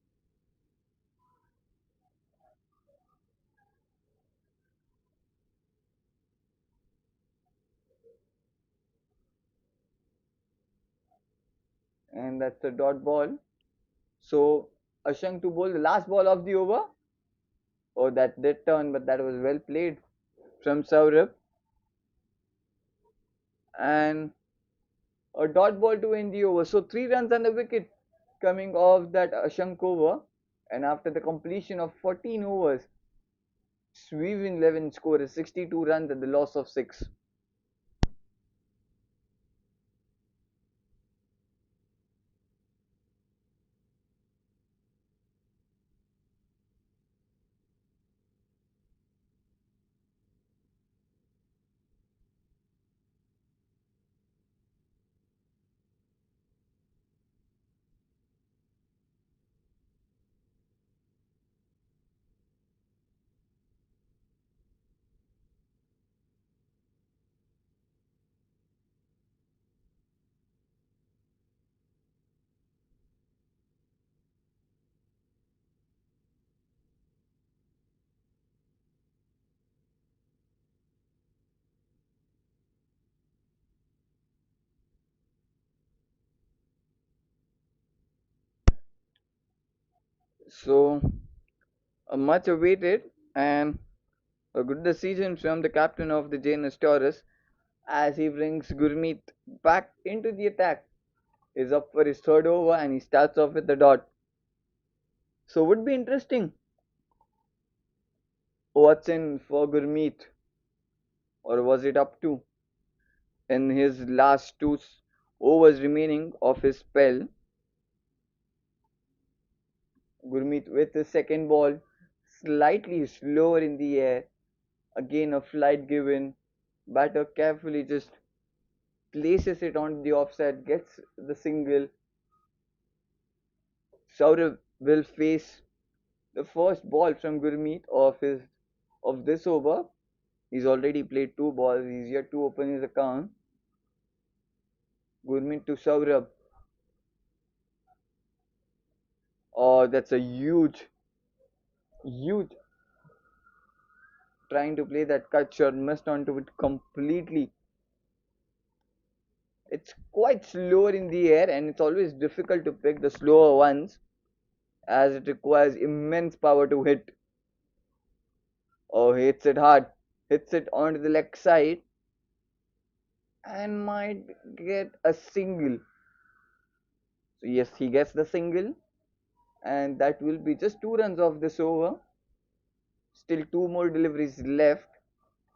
And that's a dot ball. So Ashank to bowl the last ball of the over. Oh, that did turn, but that was well played from Saurabh. And a dot ball to end the over. So 3 runs on the wicket coming off that Ashank over. And after the completion of 14 overs, Sweven 11 score 62 runs at the loss of 6. So a much awaited and a good decision from the captain of the Jns Toros as he brings Gurmeet back into the attack. He's up for his third over and he starts off with the dot. So would be interesting what's in for Gurmeet, or was it up to in his last two overs remaining of his spell. Gurmeet with the second ball slightly slower in the air. Again a flight given. Batter carefully just places it on the offside, gets the single. Saurav will face the first ball from Gurmeet of this over. He's already played 2 balls. He's yet to open his account. Gurmeet to Saurabh. Oh, that's a huge, huge. Trying to play that cut shot, missed onto it completely. It's quite slower in the air, and it's always difficult to pick the slower ones as it requires immense power to hit. Oh, he hits it hard. Hits it onto the leg side and might get a single. So yes, he gets the single, and that will be just 2 runs off this over. Still 2 more deliveries left.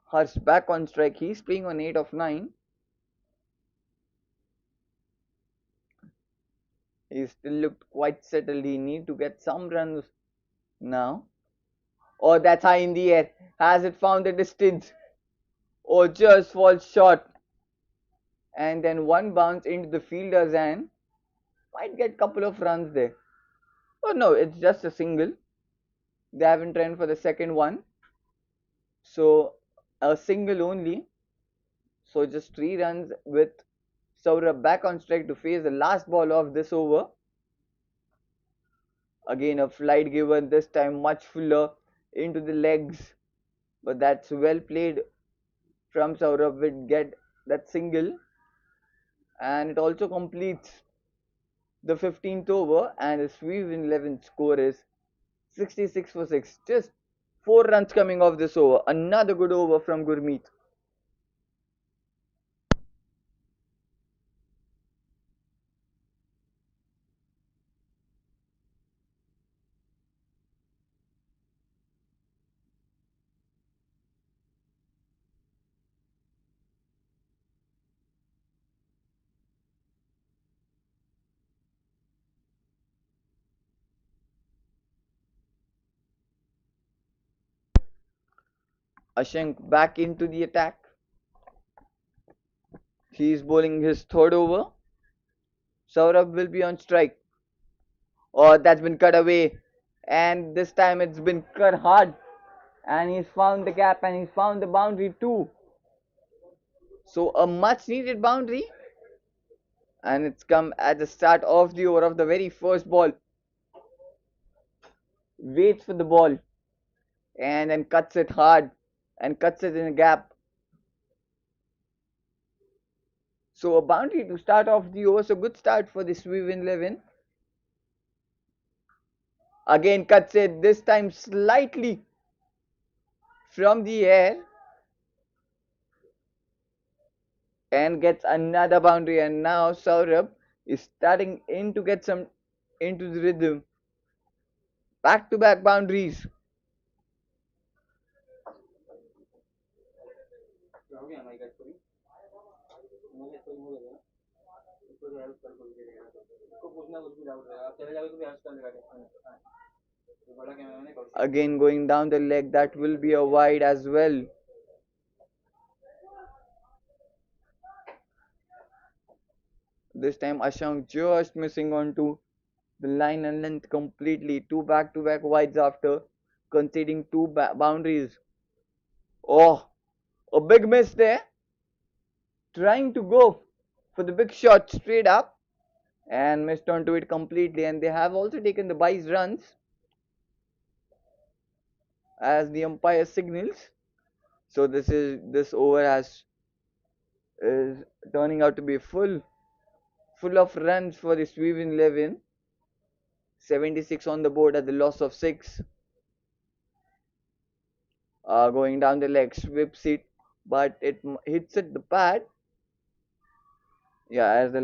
Harsh back on strike. He's playing on 8 of 9. He still looked quite settled. He need to get some runs now. Oh, that's high in the air. Has it found the distance? Or just falls short. And then one bounce into the fielder's hand. Might get couple of runs there. Oh no, it's just a single. They haven't run for the second one. So a single only. So just 3 runs with Saurabh back on strike to face the last ball of this over. Again a flight given, this time much fuller into the legs. But that's well played from Saurabh, will get that single. And it also completes the 15th over, and the Sweven 11 score is 66 for 6. Just 4 runs coming off this over. Another good over from Gurmeet. Ashank back into the attack. He is bowling his third over. Saurabh will be on strike. Oh, that's been cut away. And this time it's been cut hard. And he's found the gap and he's found the boundary too. So a much needed boundary. And it's come at the start of the over of the very first ball. Waits for the ball. And then cuts it hard. And cuts it in a gap. So a boundary to start off the over. So good start for the Sweven 11. Again cuts it, this time slightly from the air. And gets another boundary, and now Saurabh is starting in to get some into the rhythm. Back to back boundaries. Again going down the leg, that will be a wide as well. This time Ashank just missing onto the line and length completely. 2 back-to-back wides after conceding 2 boundaries. Oh, a big miss there. Trying to go for the big shot straight up and missed onto it completely. And they have also taken the byes runs as the umpire signals. So this over is turning out to be full of runs for the Sweven 11. 76 on the board at the loss of 6. Going down the leg, sweeps it, but it hits at the pad. Yeah, as the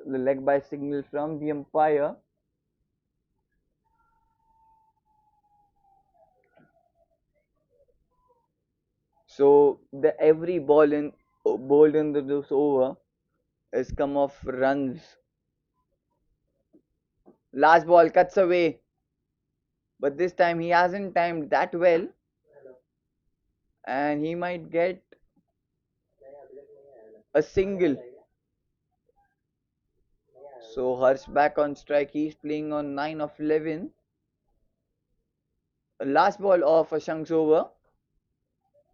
leg by signal from the umpire. So every ball in this over has come off runs. Last ball cuts away, but this time he hasn't timed that well, and he might get a single. So Harsh back on strike. He's playing on 9 of 11. Last ball of Ashank's over.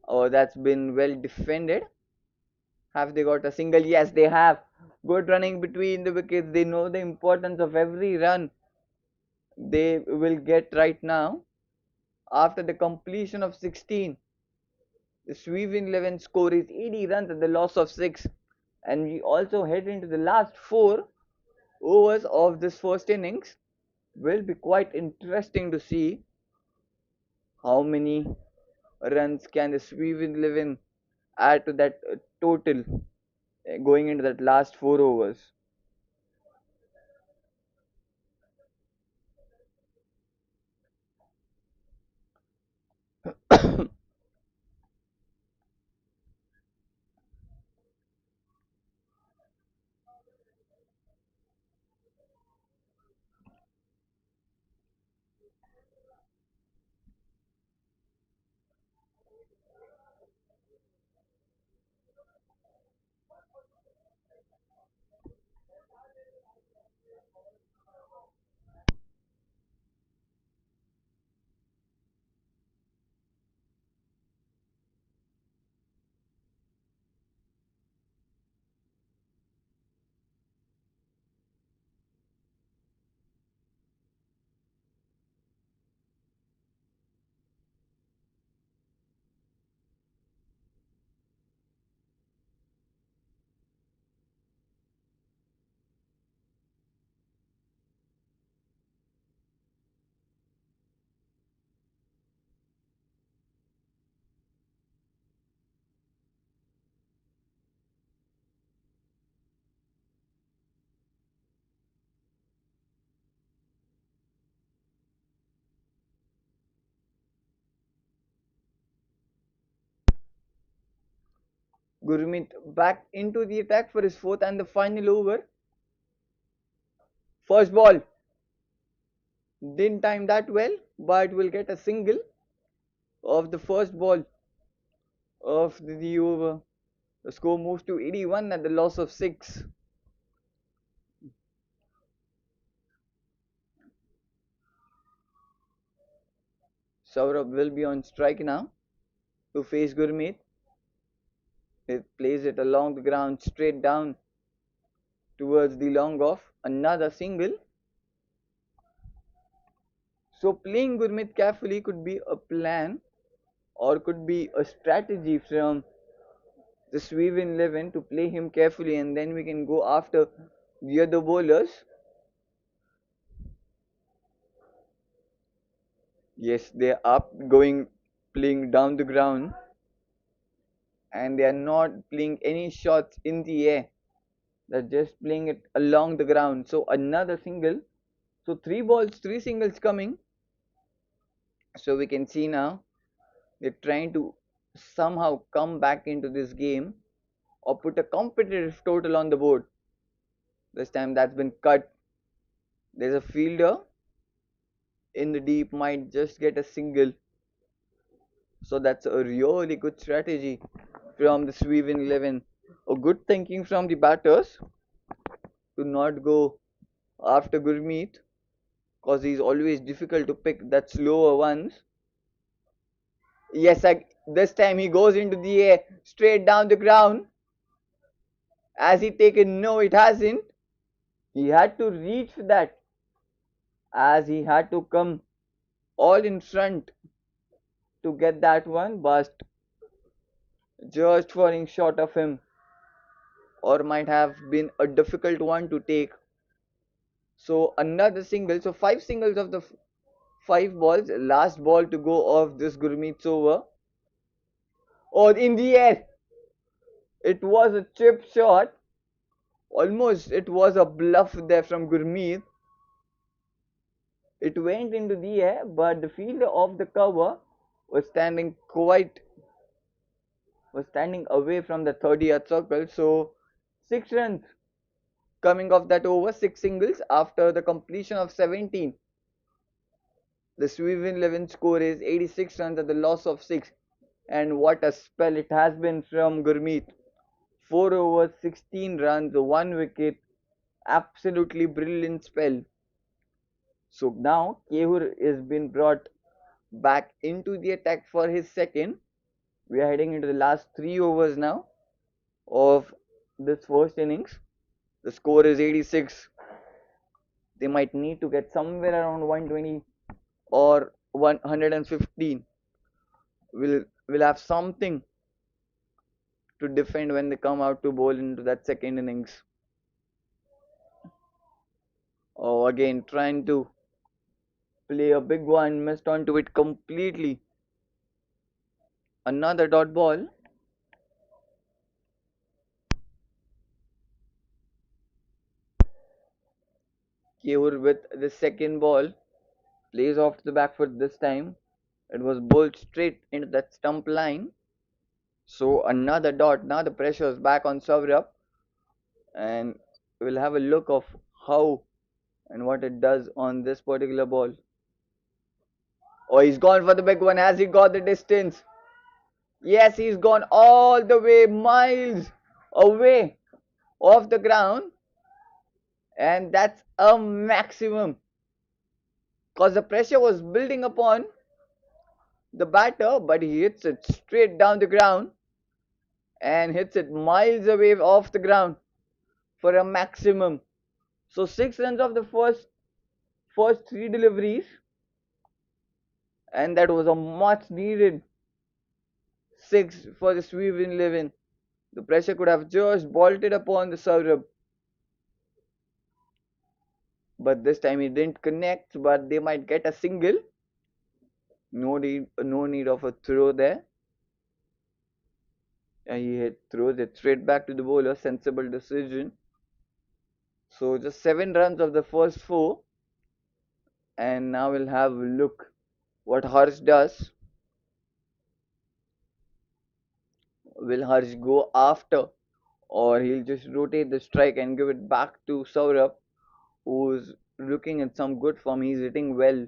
Oh, that's been well defended. Have they got a single? Yes, they have. Good running between the wickets. They know the importance of every run they will get right now. After the completion of 16, the Sweven 11 score is 80 runs at the loss of 6. And we also head into the last 4 overs of this first innings. Will be quite interesting to see how many runs can the Sweven 11 add to that total going into that last 4 overs. Gurmeet back into the attack for his fourth and the final over. First ball didn't time that well, but will get a single of the first ball of the over. The score moves to 81 at the loss of 6. Saurabh will be on strike now to face Gurmeet. He plays it along the ground straight down towards the long off. Another single. So playing Gurmeet carefully could be a plan or could be a strategy from the Sweven 11 to play him carefully, and then we can go after the other bowlers. Yes, they are up going playing down the ground, and they are not playing any shots in the air. They're just playing it along the ground. So another single. So 3 balls, 3 singles coming. So we can see now they're trying to somehow come back into this game or put a competitive total on the board. This time that's been cut. There's a fielder in the deep, might just get a single. So that's a really good strategy from the Sweven 11. A good thinking from the batters to not go after Gurmeet because he's always difficult to pick that slower ones. Yes, this time he goes into the air straight down the ground. Has he taken? No, it hasn't. He had to reach for that as he had to come all in front to get that one, but just falling short of him, or might have been a difficult one to take. So another single. So 5 singles of the 5 balls. Last ball to go of this Gurmeet's over. Oh, in the air. It was a chip shot. Almost it was a bluff there from Gurmeet. It went into the air, but the fielder of the cover was standing away from the 30th circle. So 6 runs coming off that over, 6 singles after the completion of 17. The Sweven 11 score is 86 runs at the loss of 6. And what a spell it has been from Gurmeet. 4 overs, 16 runs, 1 wicket. Absolutely brilliant spell. So now Kehur is been brought back into the attack for his second. We are heading into the last 3 overs now of this first innings. The score is 86. They might need to get somewhere around 120 or 115. Will have something to defend when they come out to bowl into that second innings. Oh, again trying to play a big one, missed onto it completely. Another dot ball. Kehur with the second ball plays off the back foot this time. It was bowled straight into that stump line. So another dot. Now the pressure is back on Saurabh, and we'll have a look of how and what it does on this particular ball. Oh, he's gone for the big one. Has he got the distance? Yes, he's gone all the way, miles away off the ground, and that's a maximum because the pressure was building upon the batter, but he hits it straight down the ground and hits it miles away off the ground for a maximum. So 6 runs of the first three deliveries, and that was a much needed six for the Sweven 11. The pressure could have just bolted upon the Saurabh, but this time he didn't connect. But they might get a single. No need of a throw there. And he throws it straight back to the bowler. Sensible decision. So just 7 runs of the first four, and now we'll have a look what Harsh does. Will Harsh go after, or he'll just rotate the strike and give it back to Saurabh, who's looking at some good form. He's hitting well.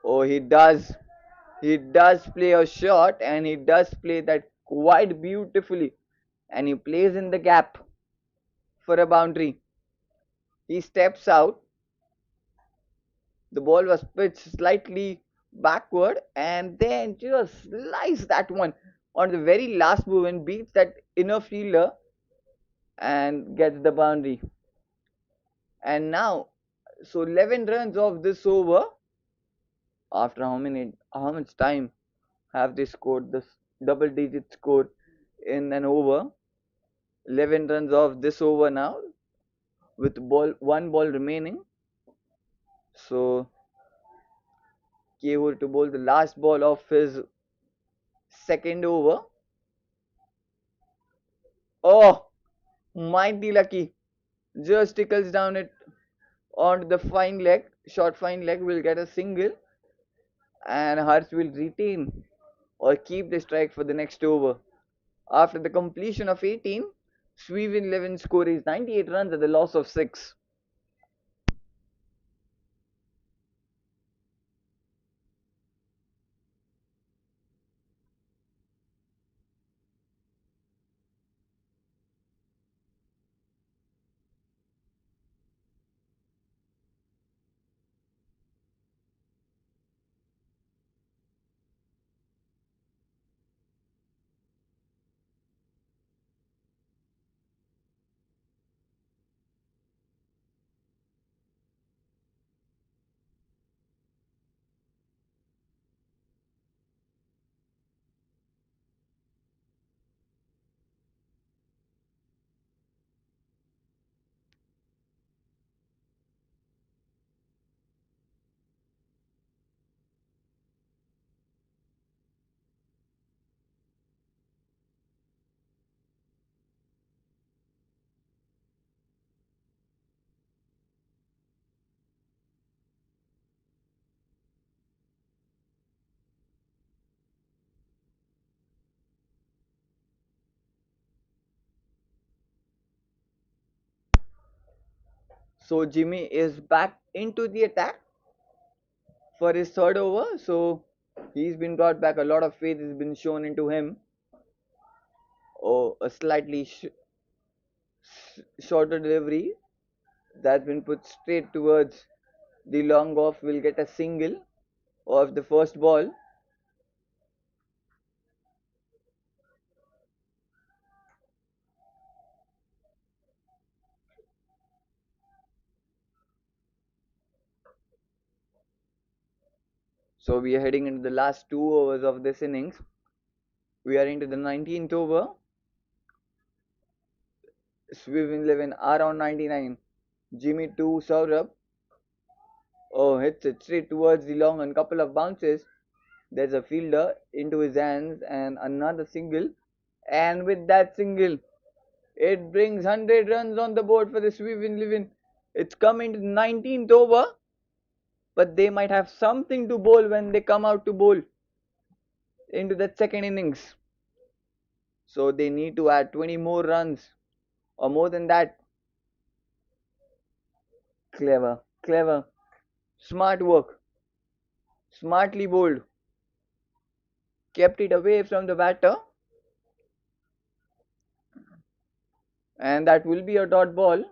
Oh, he does. He does play a shot, and he does play that quite beautifully. And he plays in the gap for a boundary. He steps out. The ball was pitched slightly backward, and then just slice that one on the very last move and beats that inner fielder and gets the boundary. And now, so 11 runs of this over. After how much time have they scored this double digit score in an over? 11 runs of this over now with one ball remaining. So Kehur to bowl the last ball of his second over. Oh, mighty lucky. Just tickles down it on the fine leg. Short fine leg will get a single, and Harsh will retain or keep the strike for the next over. After the completion of 18, Sweven 11 score is 98 runs at the loss of 6. So Jimmy is back into the attack for his third over. So he's been brought back. A lot of faith has been shown into him. Oh, a slightly shorter delivery that's been put straight towards the long off will get a single of the first ball. So we are heading into the last 2 overs of this innings. We are into the 19th over. Sweven 11 around 99. Jimmy 2 Saurabh. Oh, hits it straight towards the long and couple of bounces. There's a fielder into his hands and another single. And with that single, it brings 100 runs on the board for the Sweven 11. It's coming to the 19th over, but they might have something to bowl when they come out to bowl into that second innings. So they need to add 20 more runs or more than that. Clever, clever, smart work, smartly bowled, kept it away from the batter, and that will be a dot ball.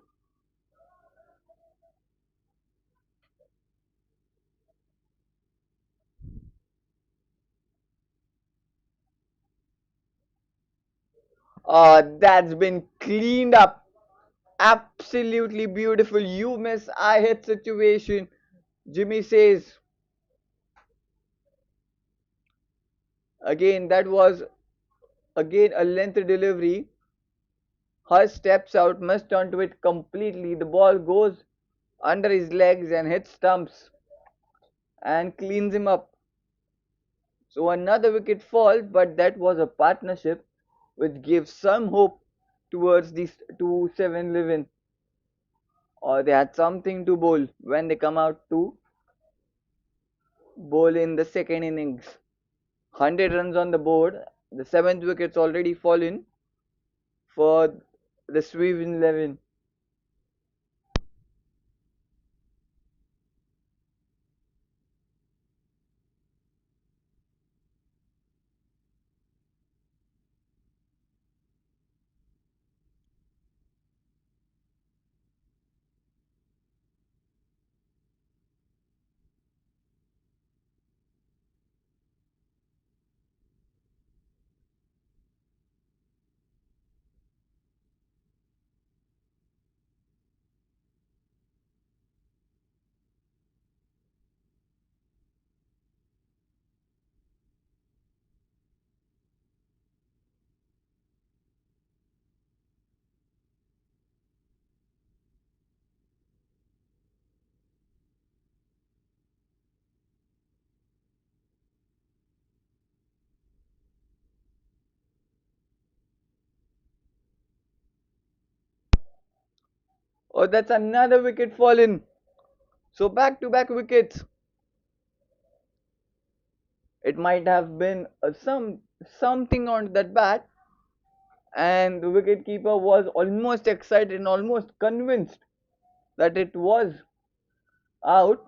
That's been cleaned up. Absolutely beautiful. You miss, I hit situation. Jimmy says. Again, that was again a lengthy delivery. Hurst steps out, missed onto it completely. The ball goes under his legs and hits stumps and cleans him up. So another wicket falls, but that was a partnership which gives some hope towards these 2-7-11. Or they had something to bowl when they come out to bowl in the second innings. 100 runs on the board. The seventh wicket's already fallen for the Sweven 11. Oh, that's another wicket fallen. So back to back wickets. It might have been something on that bat, and the wicketkeeper was almost excited and almost convinced that it was out,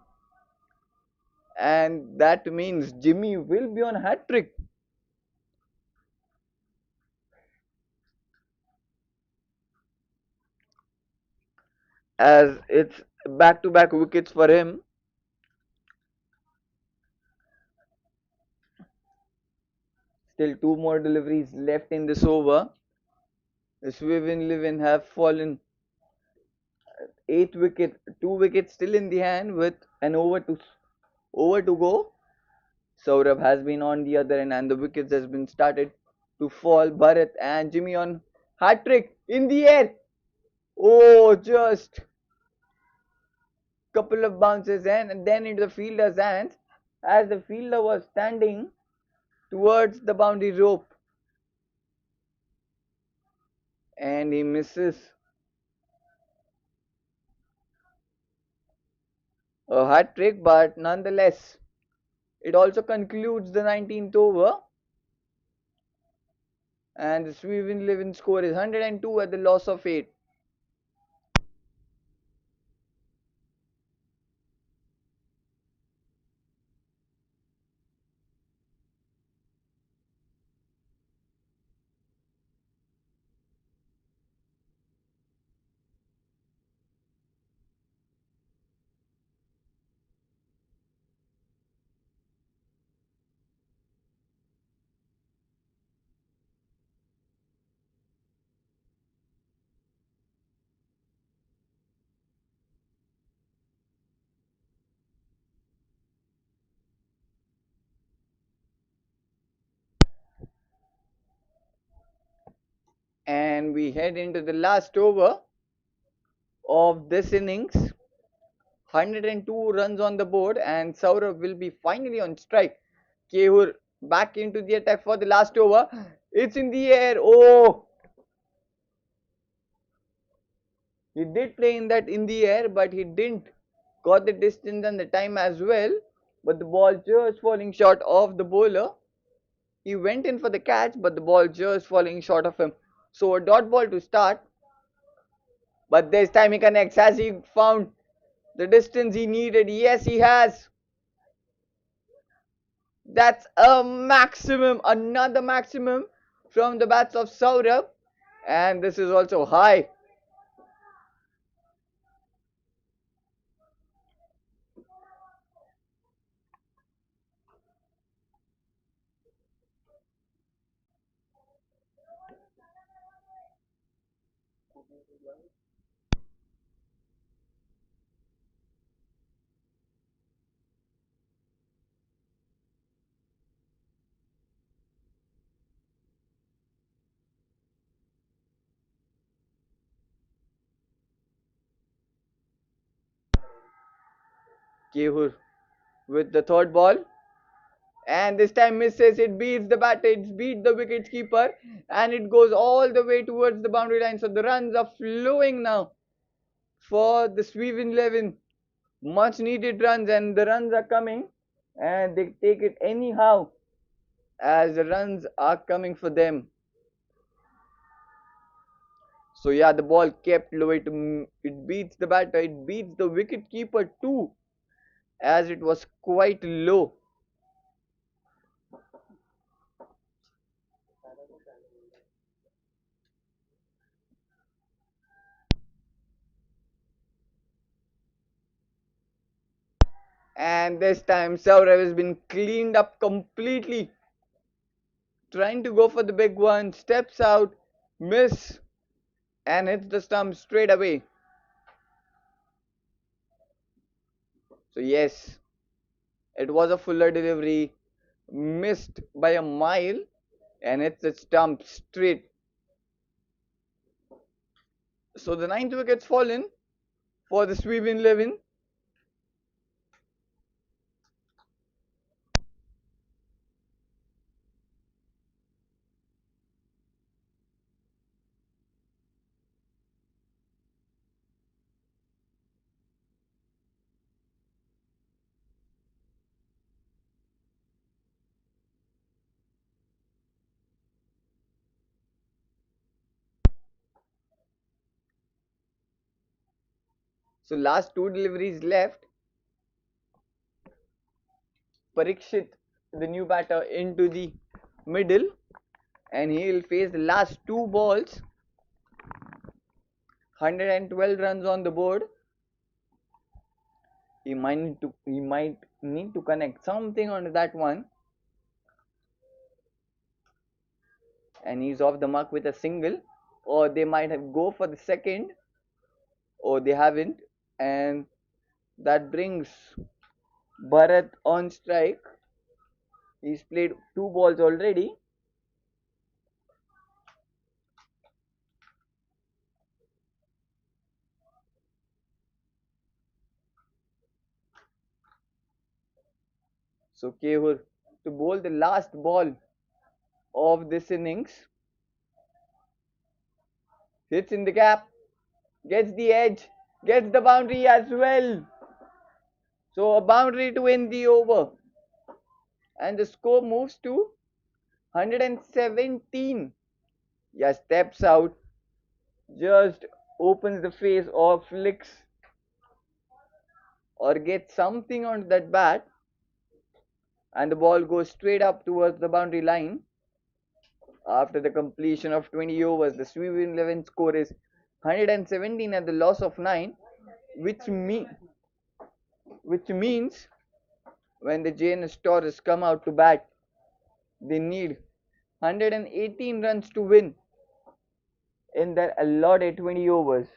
and that means Jimmy will be on hat trick. As it's back to back wickets for him. Still two more deliveries left in this over. The Sweven Livin have fallen. Eighth wicket, two wickets still in the hand with an over to go. Saurabh has been on the other end and the wickets has been started to fall. Bharat and Jimmy on hat trick in the air. Oh, just couple of bounces and then into the fielder's hands as the fielder was standing towards the boundary rope and he misses a hat trick, but nonetheless, it also concludes the 19th over. And the Sweden Living score is 102 at the loss of 8. and we head into the last over of this innings. 102 runs on the board, and Saurav will be finally on strike. Kehur back into the attack for the last over. It's in the air. Oh! He did play in the air, but he didn't got the distance and the time as well. But the ball just falling short of the bowler. He went in for the catch, but the ball just falling short of him. So a dot ball to start. But this time he connects. Has he found the distance he needed? Yes, he has. That's a maximum, another maximum from the bats of Saurabh. And this is also high. Kehur with the third ball. And this time misses. It beats the batter. It beats the wicket keeper. And it goes all the way towards the boundary line. So the runs are flowing now for the Sweven 11. Much needed runs, and the runs are coming. And they take it anyhow as the runs are coming for them. So yeah, the ball kept low. It beats the batter. It beats the wicket keeper too, as it was quite low. And this time Saurav has been cleaned up completely. Trying to go for the big one, steps out, miss, and hits the stump straight away. So yes, it was a fuller delivery, missed by a mile, and hits the stump straight. So the 9th wicket's fallen for the Sweven 11. So last 2 deliveries left. Parikshit, the new batter, into the middle, and he'll face the last 2 balls. 112 runs on the board. He might need to connect something on that one. And he's off the mark with a single, or they might have go for the second, or they haven't, and that brings Bharat on strike. He's played 2 balls already. So Kehur to bowl the last ball of this innings. Hits in the gap, gets the edge, gets the boundary as well. So a boundary to end the over. And the score moves to 117. Yeah, steps out, just opens the face or flicks or gets something on that bat, and the ball goes straight up towards the boundary line. After the completion of 20 overs, the Sweven 11 score is 117 at the loss of 9, which means when the Jns Toros come out to bat, they need 118 runs to win in their allotted 20 overs.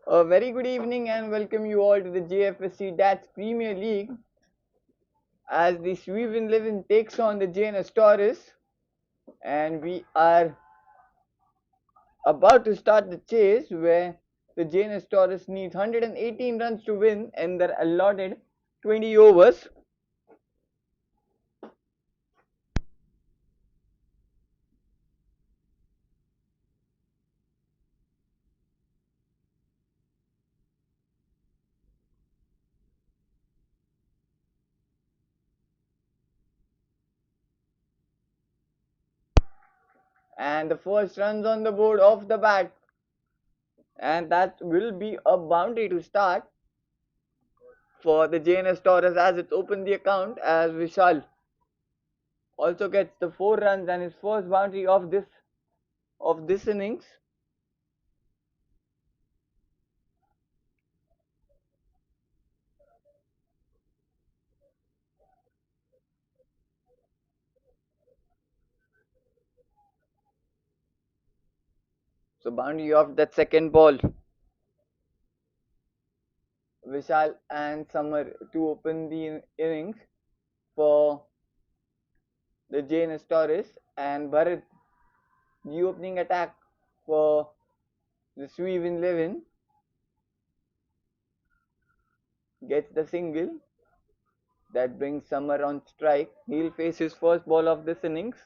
A very good evening and welcome you all to the Jfsc Dats Premier League as the Sweven 11 takes on the Jns Toros, and we are about to start the chase where the Jns Toros needs 118 runs to win in their allotted 20 overs. And the first runs on the board off the bat, and that will be a boundary to start for the Jns Toros as it's opened the account as Vishal also gets the 4 runs and his first boundary of this innings. So boundary of that second ball. Vishal and Summer to open the innings for the Jns Toros, and Bharat the opening attack for the Sweven 11 gets the single that brings Summer on strike. He'll face his first ball of this innings.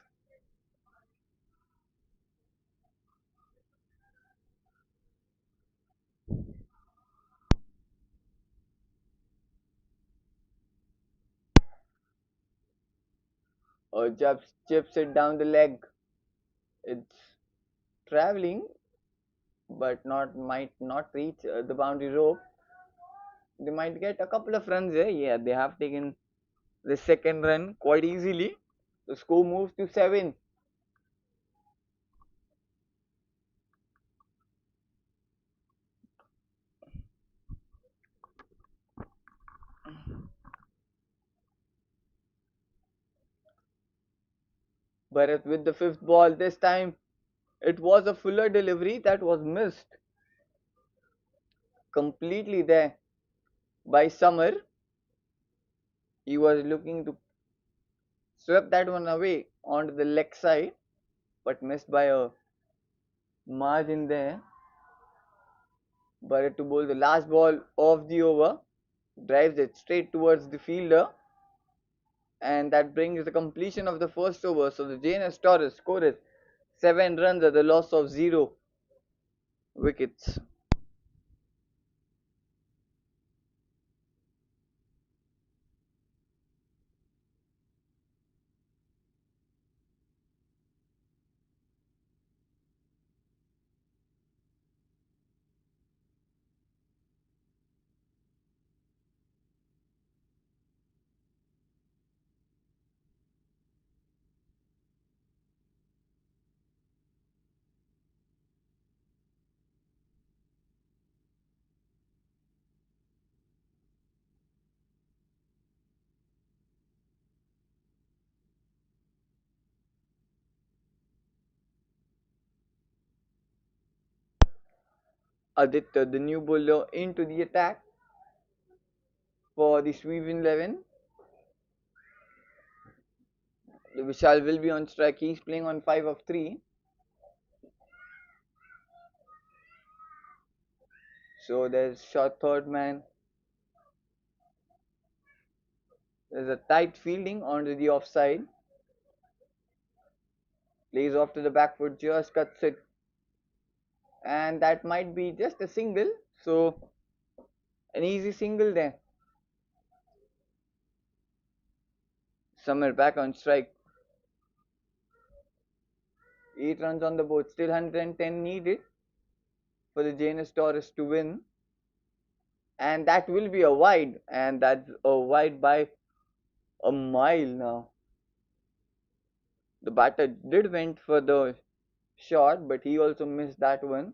Chips it down the leg. It's traveling, but might not reach the boundary rope. They might get a couple of runs there. Yeah, they have taken the second run quite easily. The score moves to 7. Bharat with the fifth ball. This time it was a fuller delivery that was missed completely there by Summer. He was looking to sweep that one away onto the leg side, but missed by a margin there. Bharat to bowl the last ball of the over, drives it straight towards the fielder, and that brings the completion of the first over. So the Jns Toros score is 7 runs at the loss of 0 wickets. Aditya, the new bowler, into the attack for the Sweven 11. The Vishal will be on strike. He's playing on 5 of 3. So there's short third man. There's a tight fielding onto the offside. Plays off to the back foot, just cuts it. And that might be just a single. So an easy single there. Summer back on strike. 8 runs on the board. Still 110 needed for the Jns Toros to win. And that will be a wide. And that's a wide by a mile now. The batter did went for the shot, but he also missed that one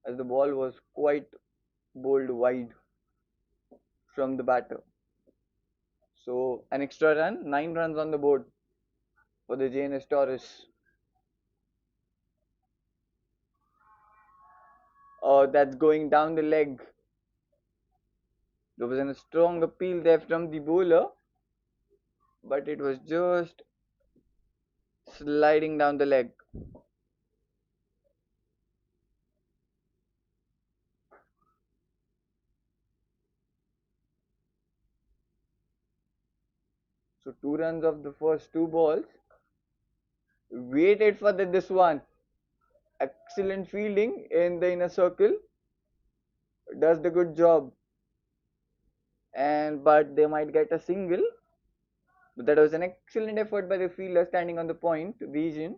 as the ball was quite bowled wide from the batter. So an extra run, 9 runs on the board for the Jns Toros. that's going down the leg. There was a strong appeal there from the bowler, but it was just sliding down the leg. So 2 runs of the first 2 balls. Waited for this one. Excellent fielding in the inner circle. Does the good job. But they might get a single. But that was an excellent effort by the fielder standing on the point region.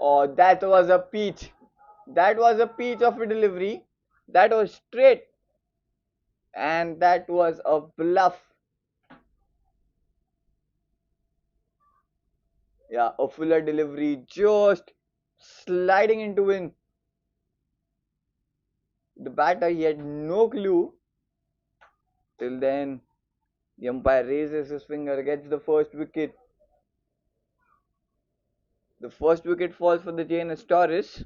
Oh, that was a peach. That was a peach of a delivery. That was straight. And that was a bluff. Yeah, a fuller delivery, just sliding into in. The batter, he had no clue. Till then, the umpire raises his finger, gets the first wicket. The first wicket falls for the Jns Toros.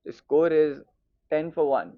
The score is 10 for 1.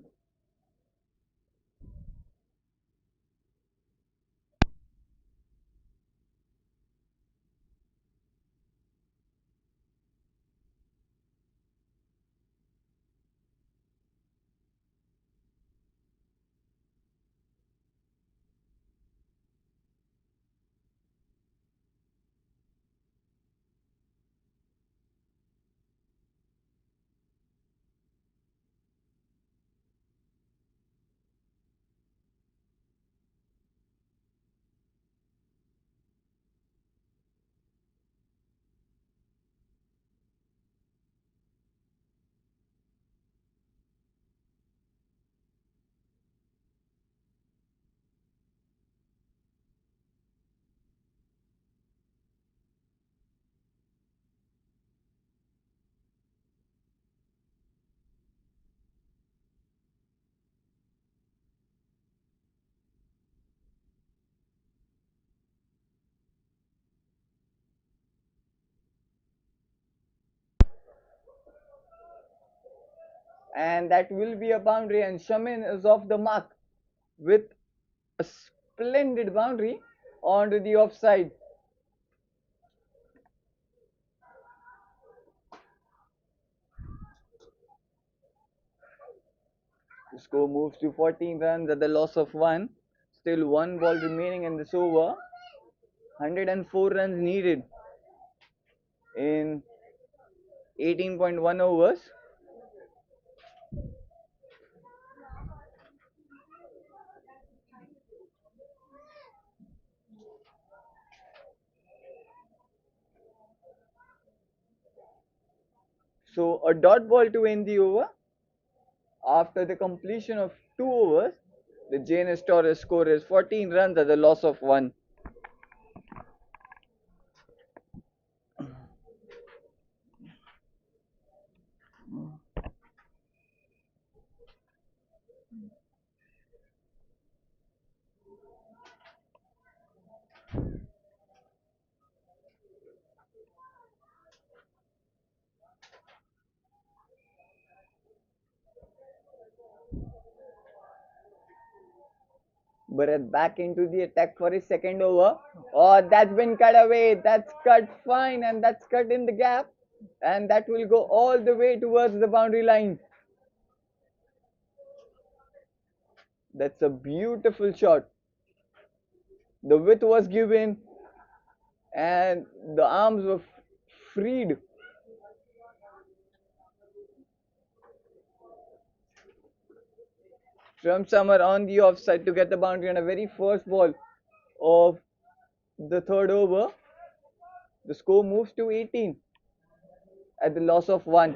And that will be a boundary, and Shamin is off the mark with a splendid boundary onto the offside. The score moves to 14 runs at the loss of 1. Still 1 ball remaining in this over. 104 runs needed in 18.1 overs. So a dot ball to end the over. After the completion of 2 overs, the Jns Toros score is 14 runs at the loss of 1. Bharat back into the attack for his second over. Oh, that's been cut away. That's cut fine, and that's cut in the gap. And that will go all the way towards the boundary line. That's a beautiful shot. The width was given, and the arms were freed. From Summer on the offside to get the boundary on a very first ball of the third over. The score moves to 18 at the loss of 1.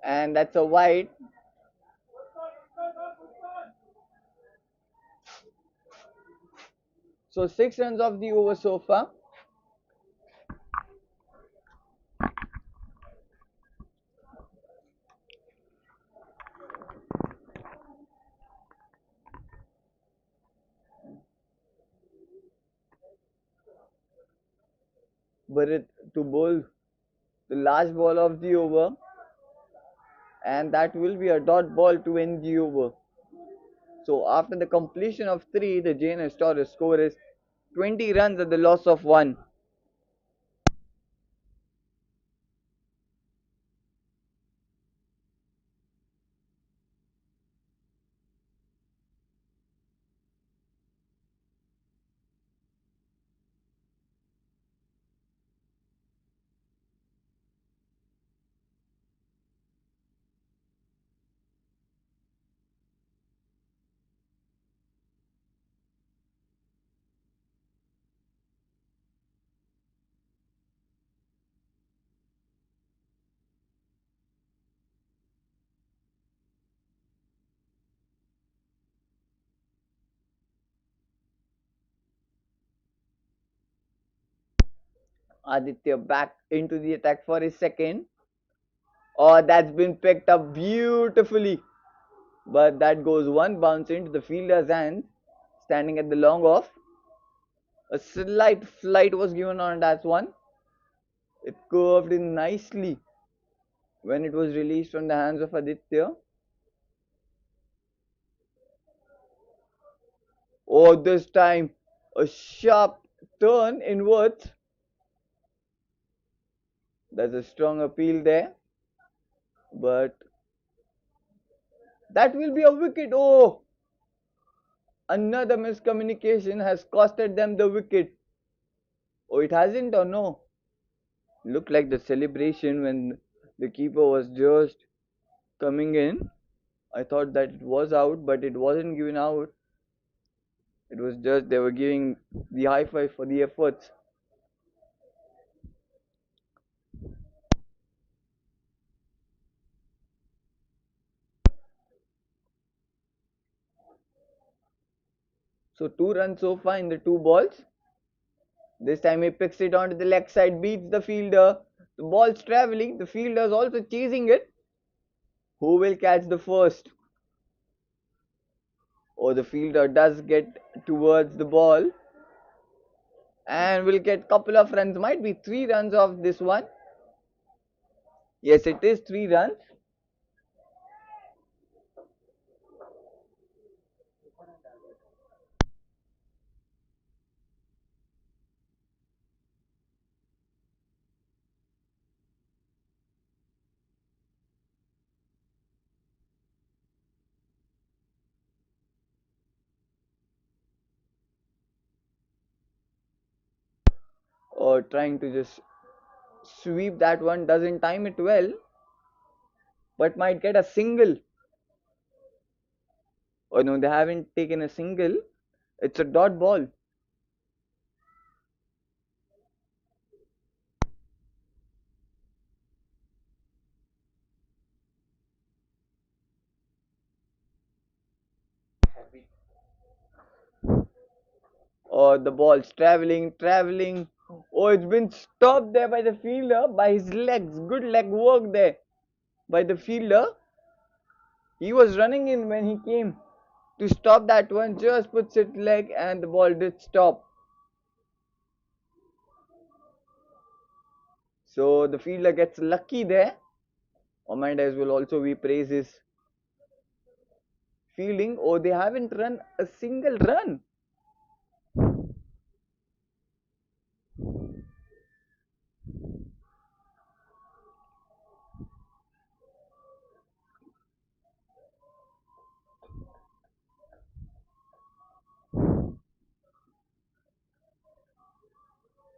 and that's a wide. So 6 runs of the over so far. Bharat to bowl the last ball of the over, and that will be a dot ball to end the over. So after the completion of 3, the Jns Toros score is 20 runs at the loss of 1. Aditya back into the attack for his second. Oh, that's been picked up beautifully. But that goes one bounce into the fielder's hand, standing at the long off. A slight flight was given on that one. It curved in nicely when it was released from the hands of Aditya. Oh, this time a sharp turn inwards. There's a strong appeal there, but that will be a wicket. Oh, another miscommunication has costed them the wicket. Oh, it hasn't or no? Looked like the celebration when the keeper was just coming in. I thought that it was out, but it wasn't given out. It was just they were giving the high five for the efforts. So 2 runs so far in the 2 balls. This time he picks it onto the leg side, beats the fielder. The ball's traveling. The fielder's also chasing it. Who will catch the first? Or the fielder does get towards the ball and will get couple of runs. Might be 3 runs of this one. Yes, it is 3 runs. Or trying to just sweep that one, doesn't time it well, but might get a single. Oh no, they haven't taken a single. It's a dot ball. Oh, the ball's traveling. Oh, it's been stopped there by the fielder, by his legs. Good leg work there by the fielder. He was running in when he came to stop that one, just puts it leg and the ball did stop. So the fielder gets lucky there. Omandes will also be praises fielding. Oh, they haven't run a single run.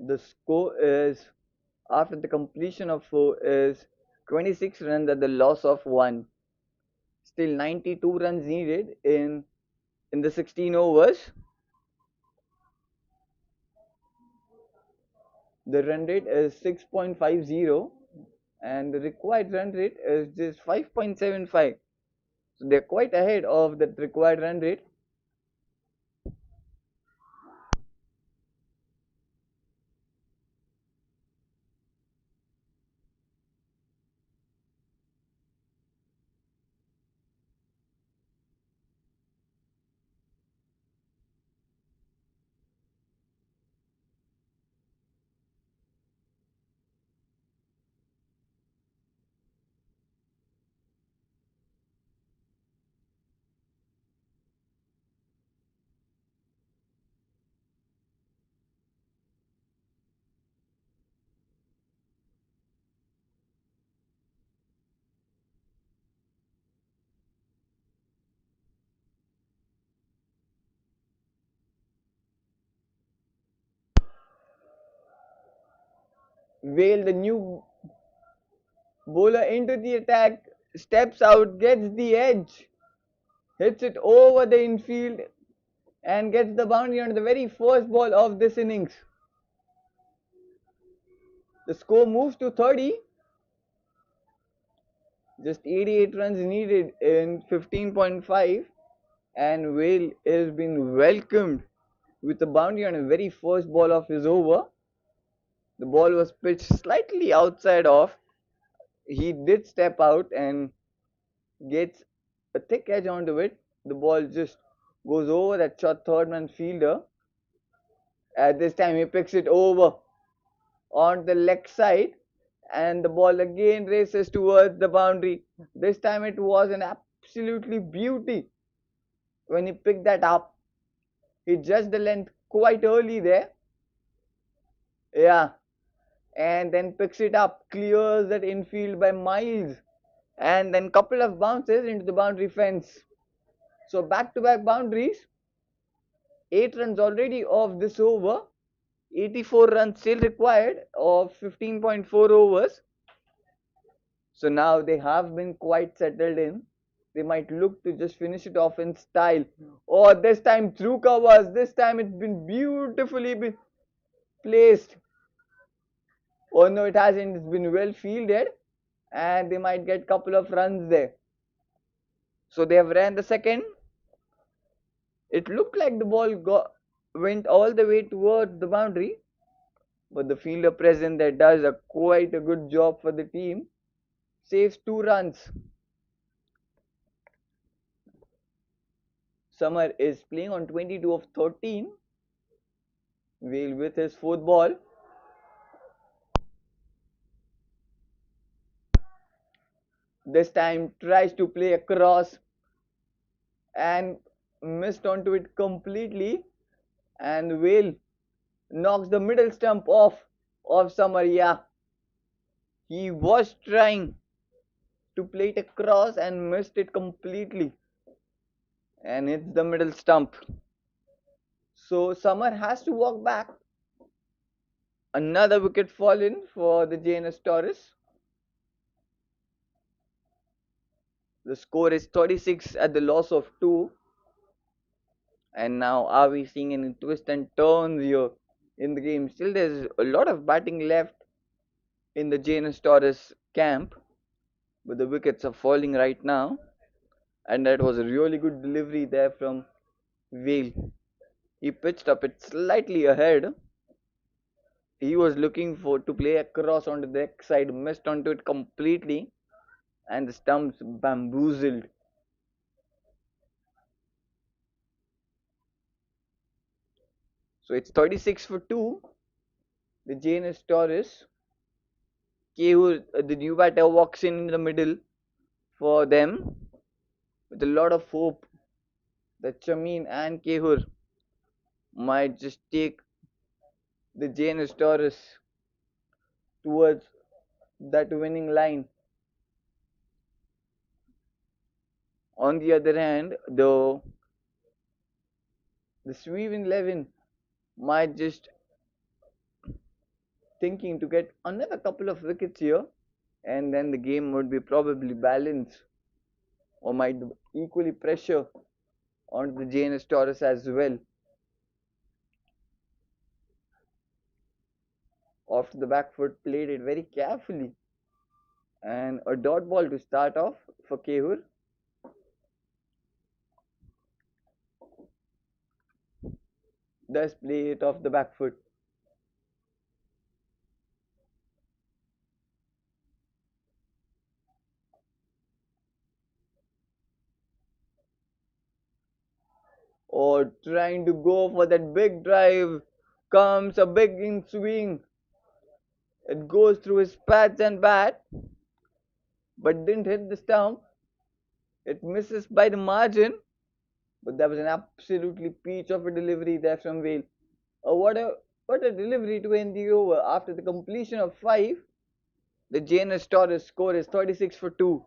The score is, after the completion of 4, is 26 runs at the loss of 1. Still 92 runs needed in the 16 overs. The run rate is 6.50 and the required run rate is just 5.75. So they're quite ahead of the required run rate. Whale, the new bowler into the attack, steps out, gets the edge, hits it over the infield, and gets the boundary on the very first ball of this innings. The score moves to 30. Just 88 runs needed in 15.5, and Whale has been welcomed with a boundary on the very first ball of his over. The ball was pitched slightly outside off. He did step out and gets a thick edge onto it. The ball just goes over that short third man fielder. At this time, he picks it over on the leg side, and the ball again races towards the boundary. This time, it was an absolutely beauty when he picked that up. He judged the length quite early there. Yeah, and then picks it up, clears that infield by miles, and then couple of bounces into the boundary fence. So back-to-back boundaries, 8 runs already off this over, 84 runs still required of 15.4 overs. So now they have been quite settled in. They might look to just finish it off in style. Oh, this time through covers. This time it's been beautifully placed. Oh no, it hasn't. It's been well fielded, and they might get couple of runs there. So they have ran the second. It looked like the ball went all the way towards the boundary, but the fielder present there does quite a good job for the team. Saves 2 runs. Summer is playing on 22 of 13. Whale with his fourth ball. This time tries to play across and missed onto it completely. And Whale knocks the middle stump off of Summer. Yeah, he was trying to play it across and missed it completely and hits the middle stump. So Summer has to walk back. Another wicket fallen for the Jns Toros. The score is 36 at the loss of 2. And now are we seeing any twists and turns here in the game? Still there's a lot of batting left in the Jns Toros camp, but the wickets are falling right now. And that was a really good delivery there from Whale. He pitched up it slightly ahead. He was looking for to play across onto the X side, missed onto it completely, and the stumps bamboozled. So it's 36 for 2. The Jns Toros. Kehur, the new batter, walks in the middle for them with a lot of hope that Chameen and Kehur might just take the Jns Toros towards that winning line. On the other hand, the Sweven 11 might just thinking to get another couple of wickets here, and then the game would be probably balanced or might equally pressure on the Jns Toros as well. Off to the back foot, played it very carefully. And a dot ball to start off for Kehur. Does play it off the back foot. Or trying to go for that big drive. Comes a big in swing. It goes through his pads and bat, but didn't hit the stump. It misses by the margin, but that was an absolutely peach of a delivery there from Vale. What a delivery to end the over. After the completion of 5, the Jns Toros score is 36 for 2.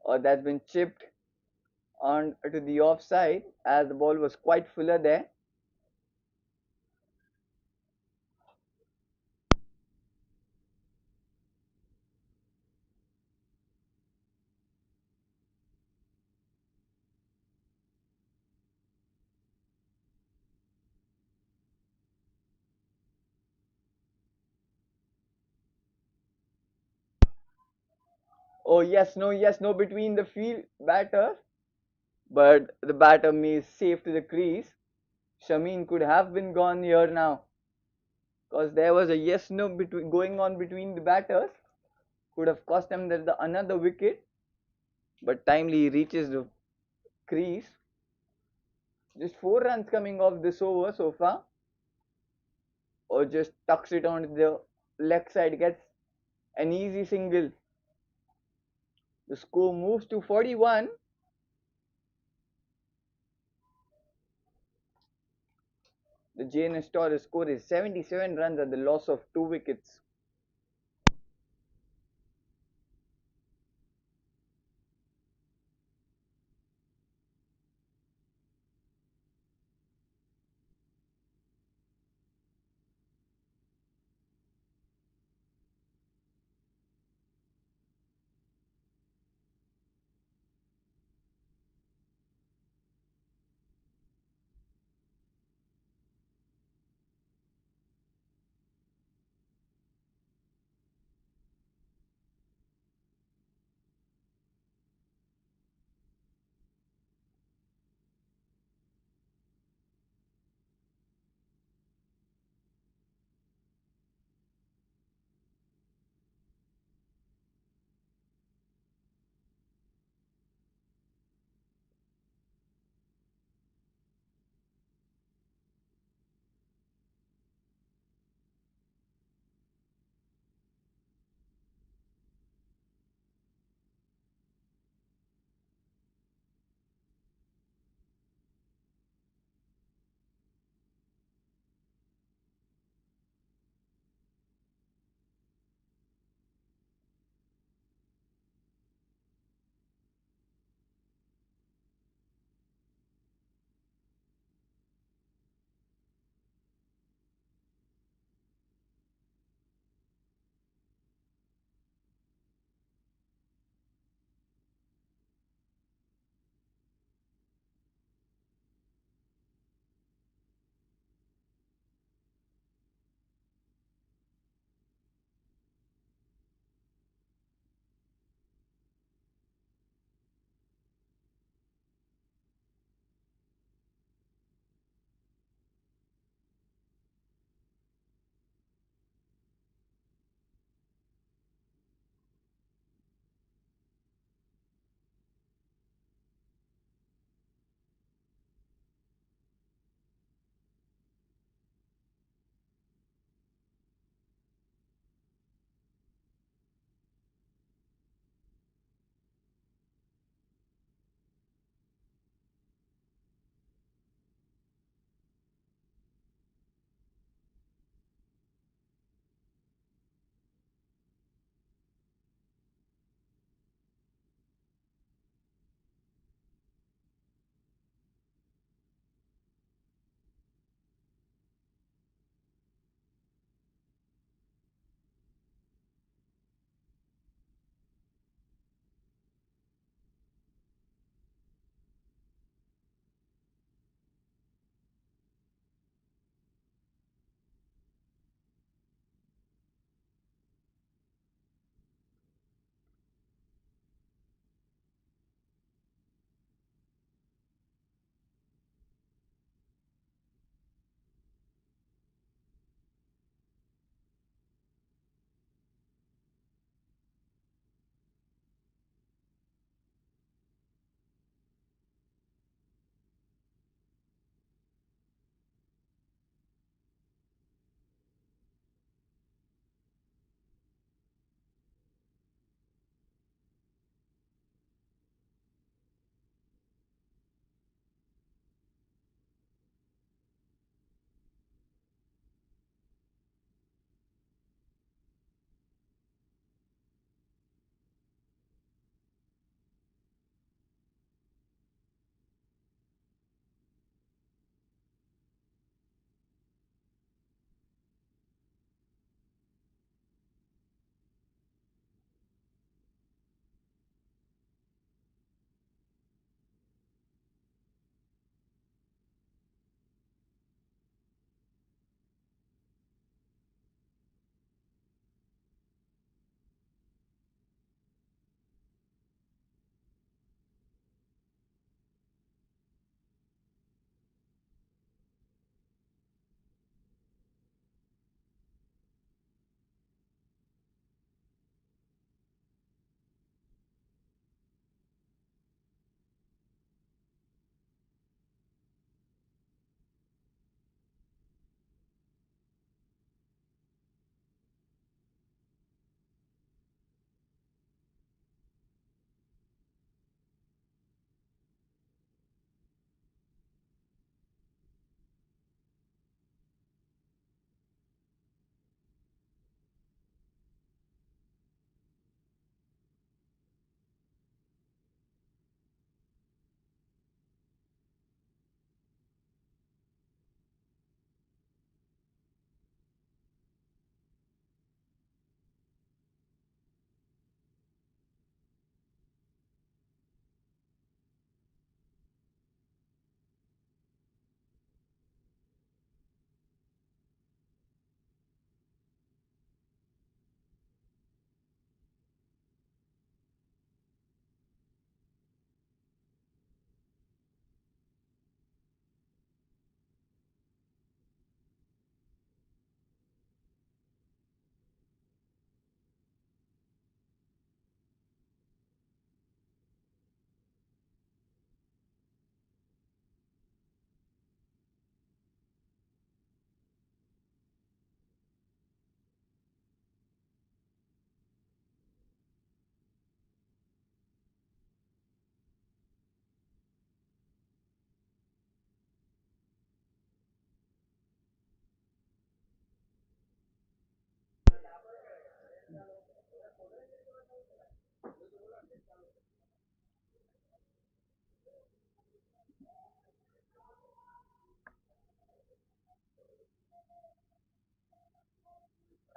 Or that's been chipped on to the offside as the ball was quite fuller there. Oh, yes, no between the field batter, but the batter is safe to the crease. Shamin could have been gone here now because there was a yes no between going on between the batters, could have cost him another wicket, but timely reaches the crease. Just 4 runs coming off this over so far, or just tucks it on the leg side, gets an easy single. The score moves to 41. The Jns Toros score is 77 runs at the loss of 2 wickets.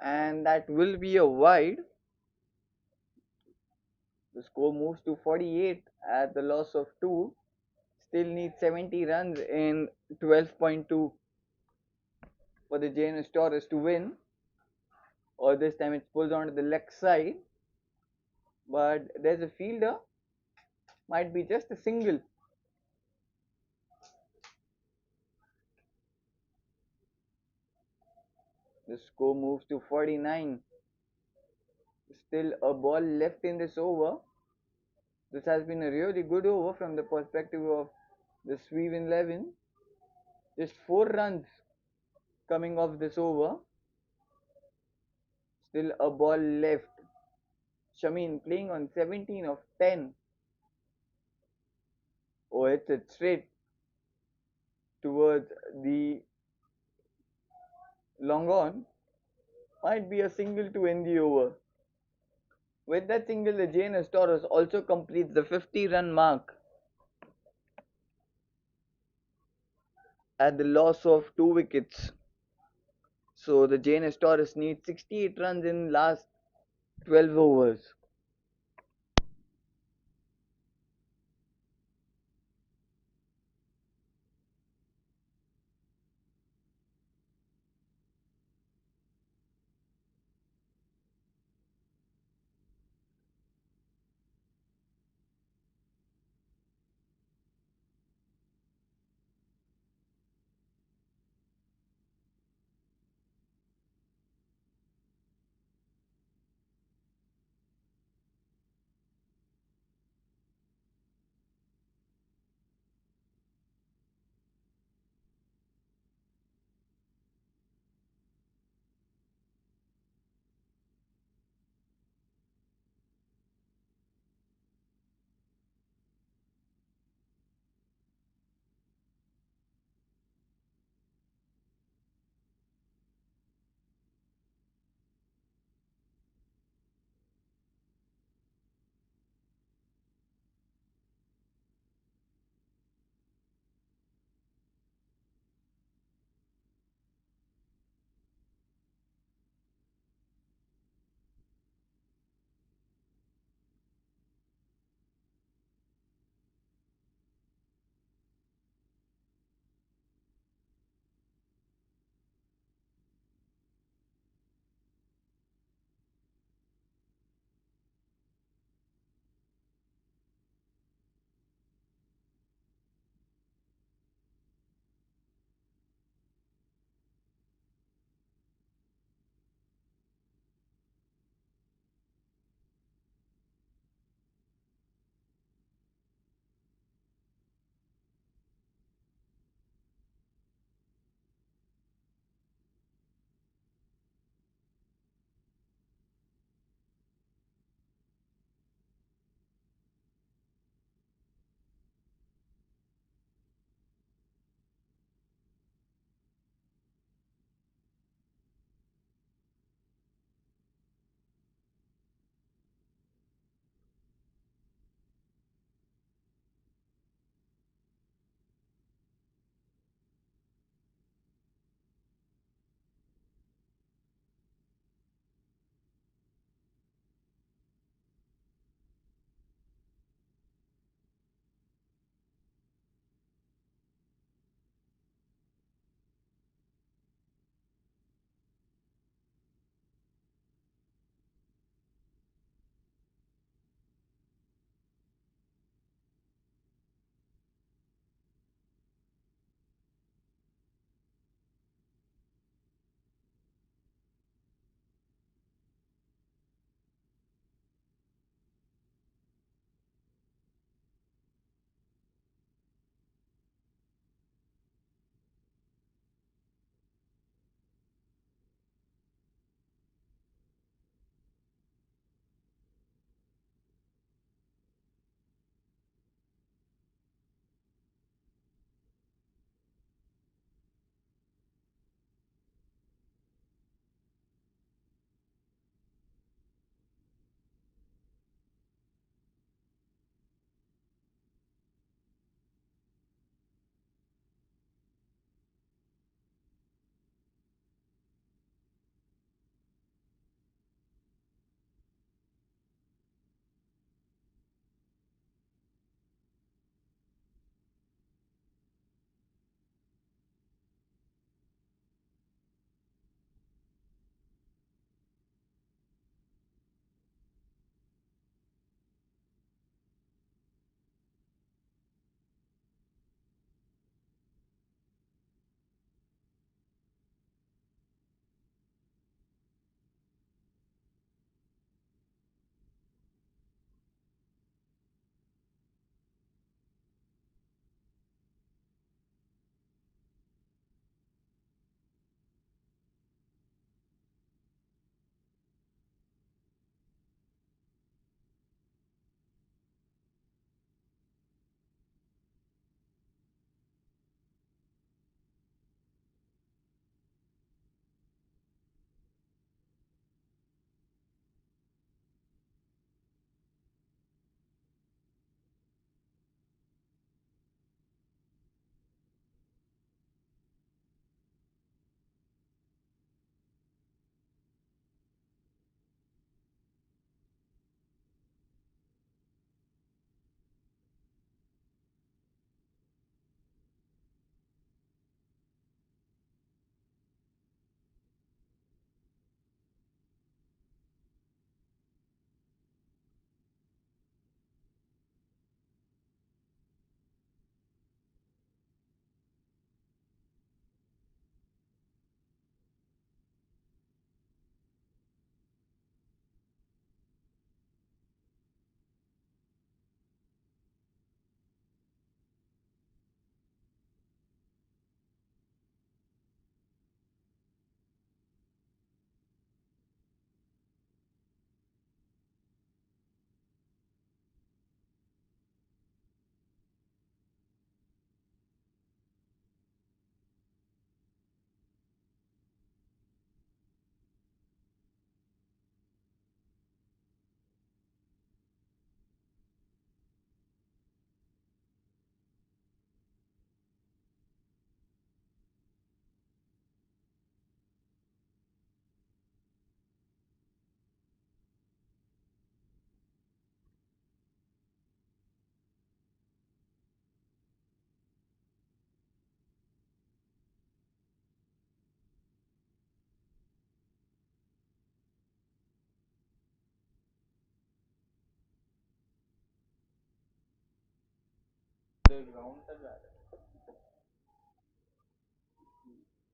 and that will be a wide. The score moves to 48 at the loss of 2. Still needs 70 runs in 12.2 for the Jns Toros to win. Or this time it pulls onto the leg side, but there's a fielder, might be just a single. The score moves to 49. Still a ball left in this over. This has been a really good over from the perspective of the Sweven 11. Just 4 runs coming off this over. Still a ball left. Shamin playing on 17 of 10. Oh, hits it straight towards the long on. Might be a single to end the over. With that single, the Jns Toros also completes the 50-run mark at the loss of 2 wickets. So the Jns Toros need 68 runs in last 12 overs.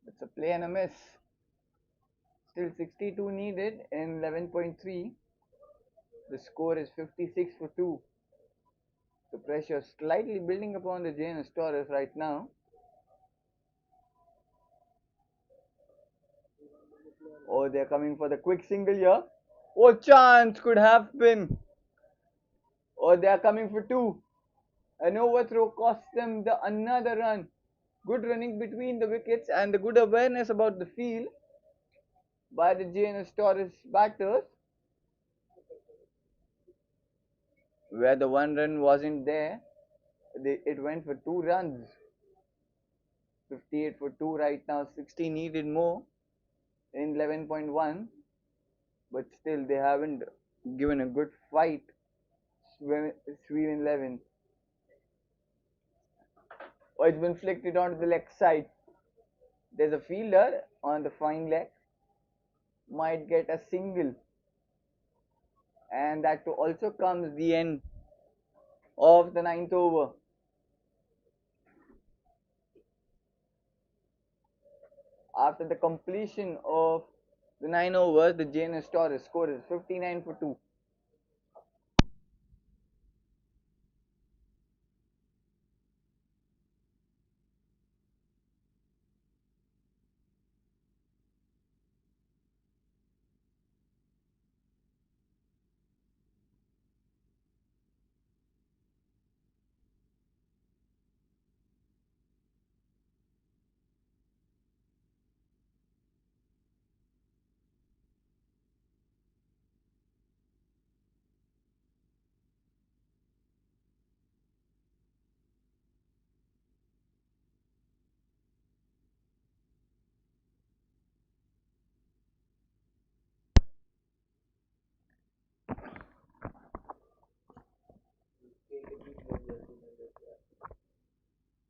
It's a play and a miss. Still 62 needed in 11.3. The score is 56 for 2. The pressure slightly building upon the Jns Toros right now. Oh, they're coming for the quick single here. Oh, chance could have been. Oh, they're coming for 2. An overthrow cost them another run. Good running between the wickets and the good awareness about the field by the Jns Toros batters, where the one run wasn't there. It went for 2 runs. 58 for 2 right now. 60 needed more in 11.1, but still they haven't given a good fight. Sweven 11. Oh, it's been flicked it onto the leg side. There's a fielder on the fine leg. Might get a single. And that also comes the end of the ninth over. After the completion of the 9 overs, the Jns Toros score is 59 for 2.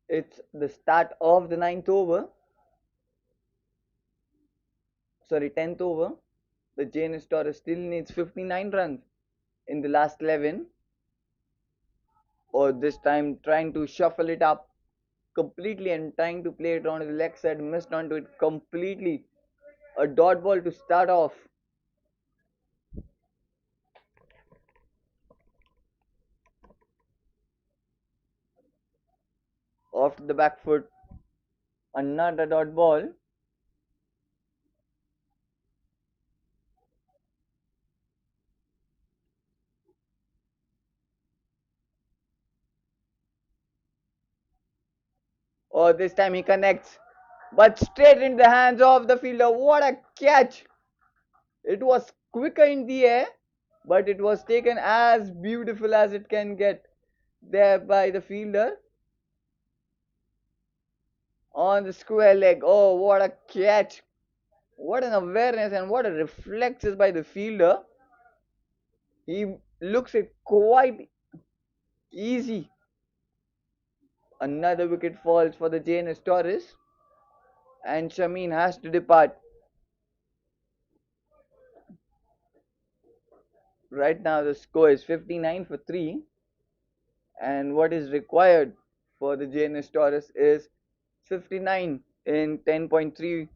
It's the start of the ninth over. Sorry, 10th over. The Jns Toros still needs 59 runs in the last 11. Or this time trying to shuffle it up completely and trying to play it onto the leg side, missed onto it completely. A dot ball to start off. Off to the back foot. Another dot ball. Oh, this time he connects. But straight in the hands of the fielder. What a catch! It was quicker in the air, but it was taken as beautiful as it can get there by the fielder on the square leg. Oh, what a catch! What an awareness and what a reflexes by the fielder. He looks it quite easy. Another wicket falls for the Jns Toros, and Shameen has to depart. Right now the score is 59 for 3, and what is required for the Jns Toros is 59 in 10.3.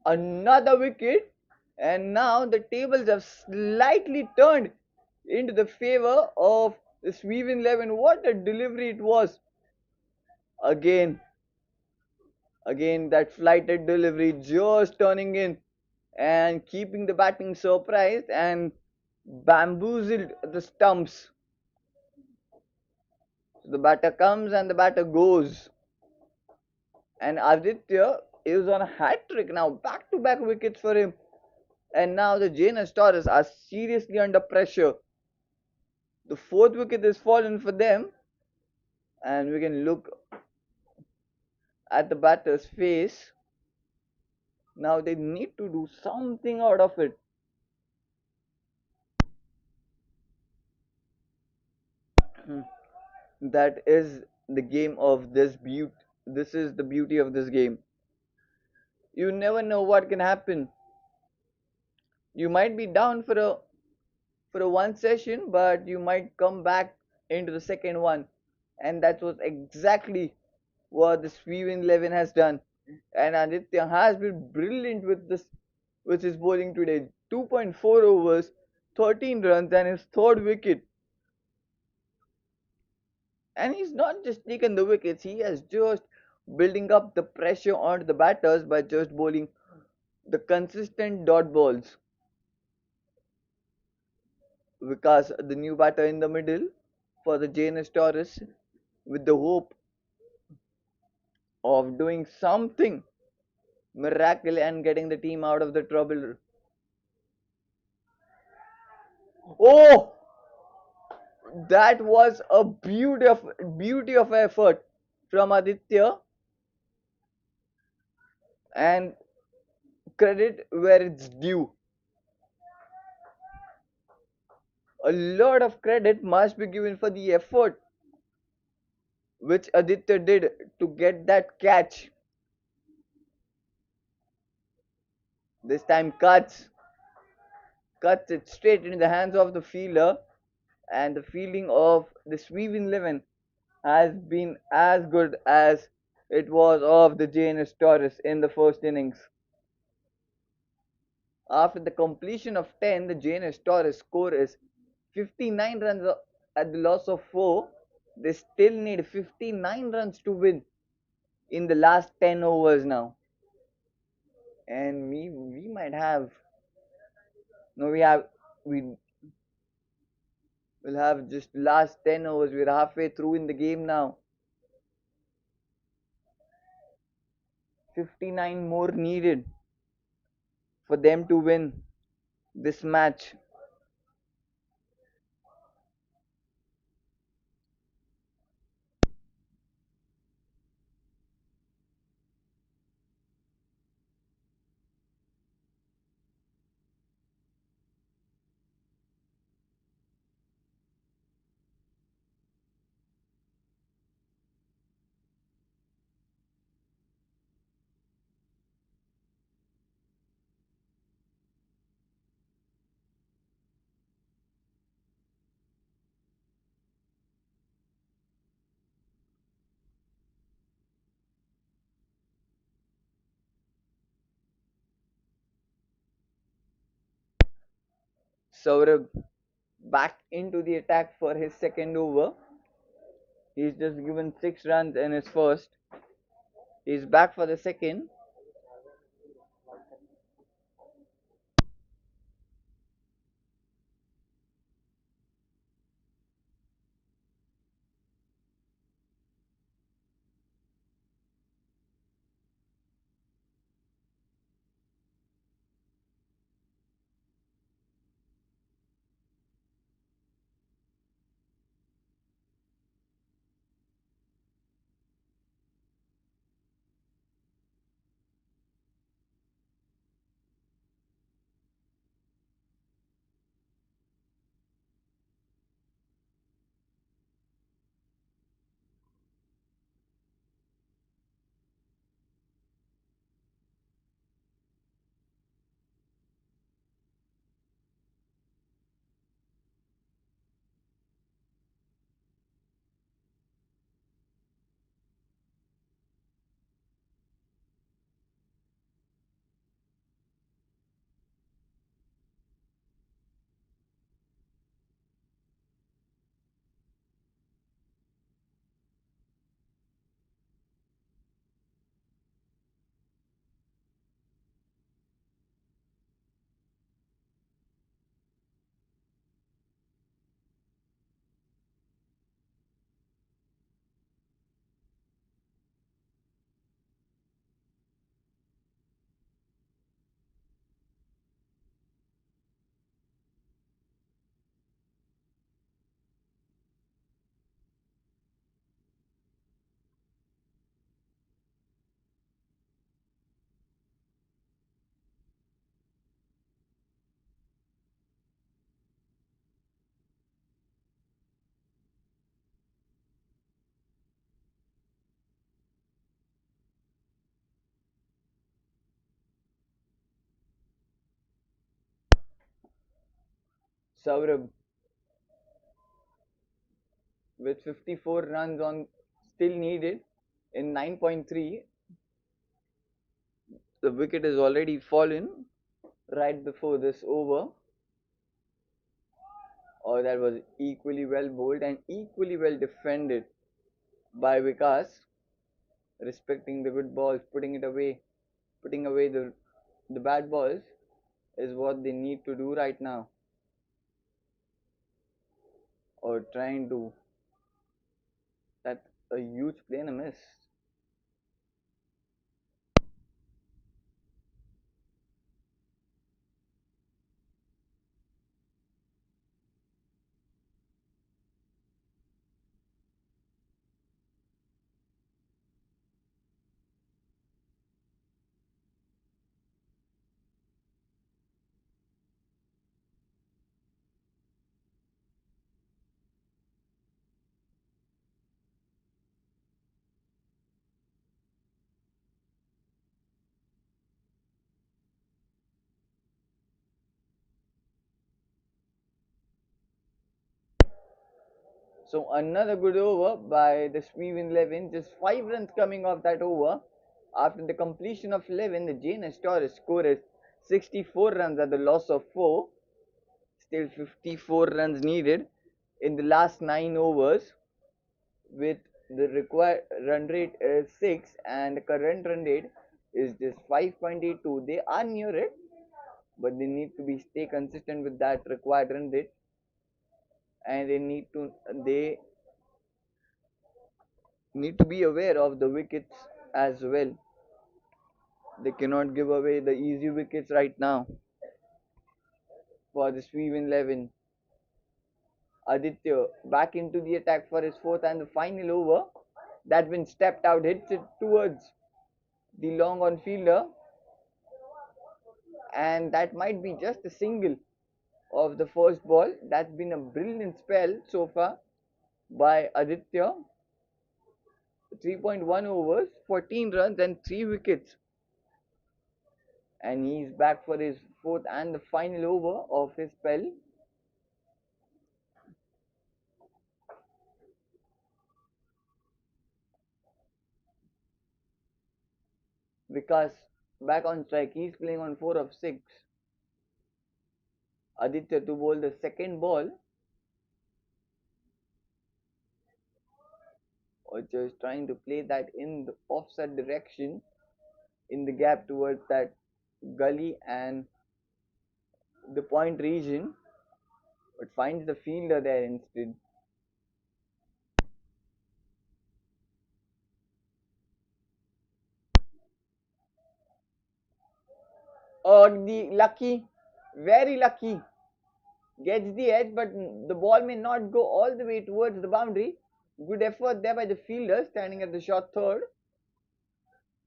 Another wicket, and now the tables have slightly turned into the favor of the Sweven 11. What a delivery it was! Again, again that flighted delivery just turning in and keeping the batting surprised and bamboozled the stumps. So the batter comes and the batter goes. And Aditya is on a hat trick now, back to back wickets for him. And now the Jns Toros are seriously under pressure. The fourth wicket is fallen for them, and we can look at the batter's face. Now they need to do something out of it. That is the game of this beauty. This is the beauty of this game. You never know what can happen. You might be down for a one session, but you might come back into the second one, and that was exactly what the Sweven 11 has done. And Aditya has been brilliant with his bowling today. 2.4 overs, 13 runs, and his third wicket. And he's not just taken the wickets; he has just building up the pressure onto the batters by just bowling the consistent dot balls. Because the new batter in the middle for the Jns Toros with the hope of doing something miracle and getting the team out of the trouble. Oh, that was a beauty of effort from Aditya, and credit where it's due. A lot of credit must be given for the effort which Aditya did to get that catch. This time cuts it straight into the hands of the fielder, and the fielding of the Sweven 11 has been as good as it was of the Jns Toros in the first innings. After the completion of 10, the Jns Toros score is 59 runs at the loss of 4. They still need 59 runs to win in the last 10 overs now. And we might have no we will have just last 10 overs. We're halfway through in the game now. 59 more needed for them to win this match. Saurabh back into the attack for his second over. He's just given 6 runs in his first. He's back for the second. Saurabh with 54 runs on still needed in 9.3. The wicket is already fallen right before this over. Oh, that was equally well bowled and equally well defended by Vikas, respecting the good balls, putting away the bad balls is what they need to do right now, or trying to. That's a huge play and a miss. So another good over by the Sweven 11. Just 5 runs coming off that over. After the completion of 11, the Jns Toros scored 64 runs at the loss of 4. Still 54 runs needed in the last 9 overs, with the required run rate is 6 and the current run rate is just 5.82. They are near it, but they need to be stay consistent with that required run rate, and they need to be aware of the wickets as well. They cannot give away the easy wickets right now for the Sweven 11. Aditya back into the attack for his fourth and the final over. That's been stepped out, hits it towards the long on fielder, and that might be just a single of the first ball. That's been a brilliant spell so far by Aditya. 3.1 overs, 14 runs, and 3 wickets. And he's back for his fourth and the final over of his spell. Vikas back on strike. He's playing on 4 of 6. Aditya to bowl the second ball, or just trying to play that in the offset direction in the gap towards that gully and the point region, but finds the fielder there instead. The lucky, very lucky, gets the edge, but the ball may not go all the way towards the boundary. Good effort there by the fielder standing at the short third,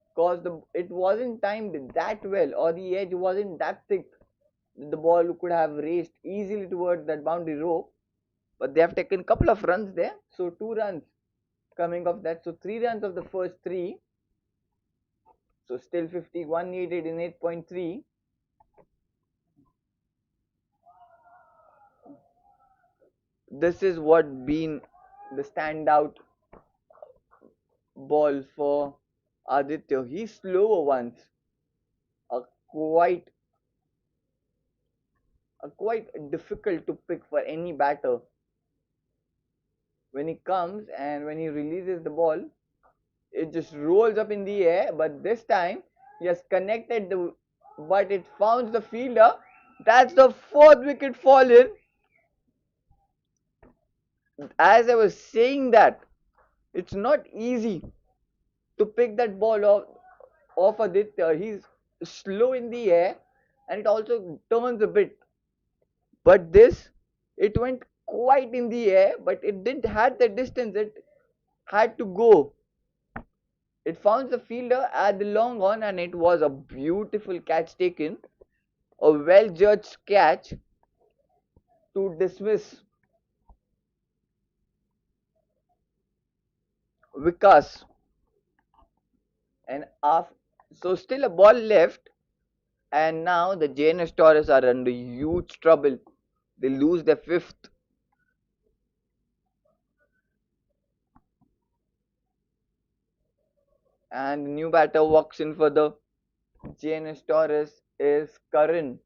because it wasn't timed that well, or the edge wasn't that thick. The ball could have raced easily towards that boundary rope, but they have taken a couple of runs there. So 2 runs coming off that. So 3 runs of the first 3. So still 51 needed in 8.3. This is what been the standout ball for Aditya. He's slower once. A quite difficult to pick for any batter. When he comes and when he releases the ball, it just rolls up in the air. But this time he has connected but it found the fielder. That's the 4th wicket fallen. As I was saying that, it's not easy to pick that ball off Aditya. He's slow in the air and it also turns a bit. But this, it went quite in the air, but it didn't have the distance it had to go. It found the fielder at the long on, and it was a beautiful catch taken. A well judged catch to dismiss Vikas. And so still a ball left, and now the Jns Toros are under huge trouble They lose their fifth. And the new batter walks in for the Jns Toros is Karan.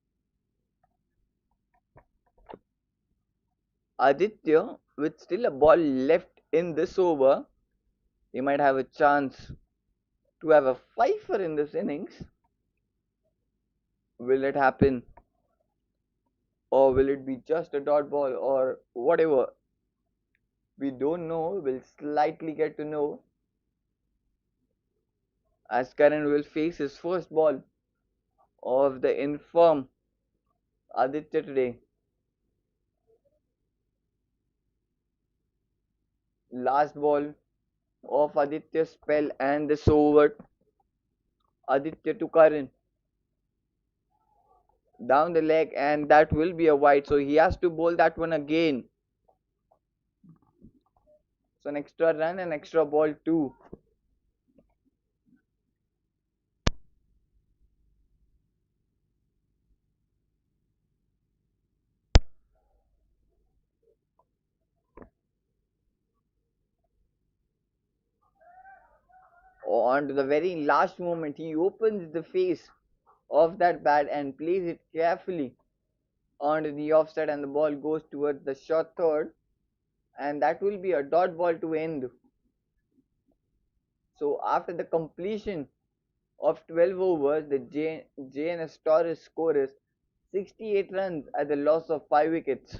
Aditya, with still a ball left in this over, he might have a chance to have a fifer in this innings. Will it happen? Or will it be just a dot ball or whatever? We don't know. We'll slightly get to know as Karan will face his first ball of the infirm Aditya today. Last ball of Aditya's spell and this over. Aditya to Karan down the leg, and that will be a wide. So he has to bowl that one again. So an extra run and extra ball too. On to the very last moment, he opens the face of that bat and plays it carefully onto the offside, and the ball goes towards the short third, and that will be a dot ball to end. So after the completion of 12 overs, the Jns Toros scores 68 runs at the loss of 5 wickets.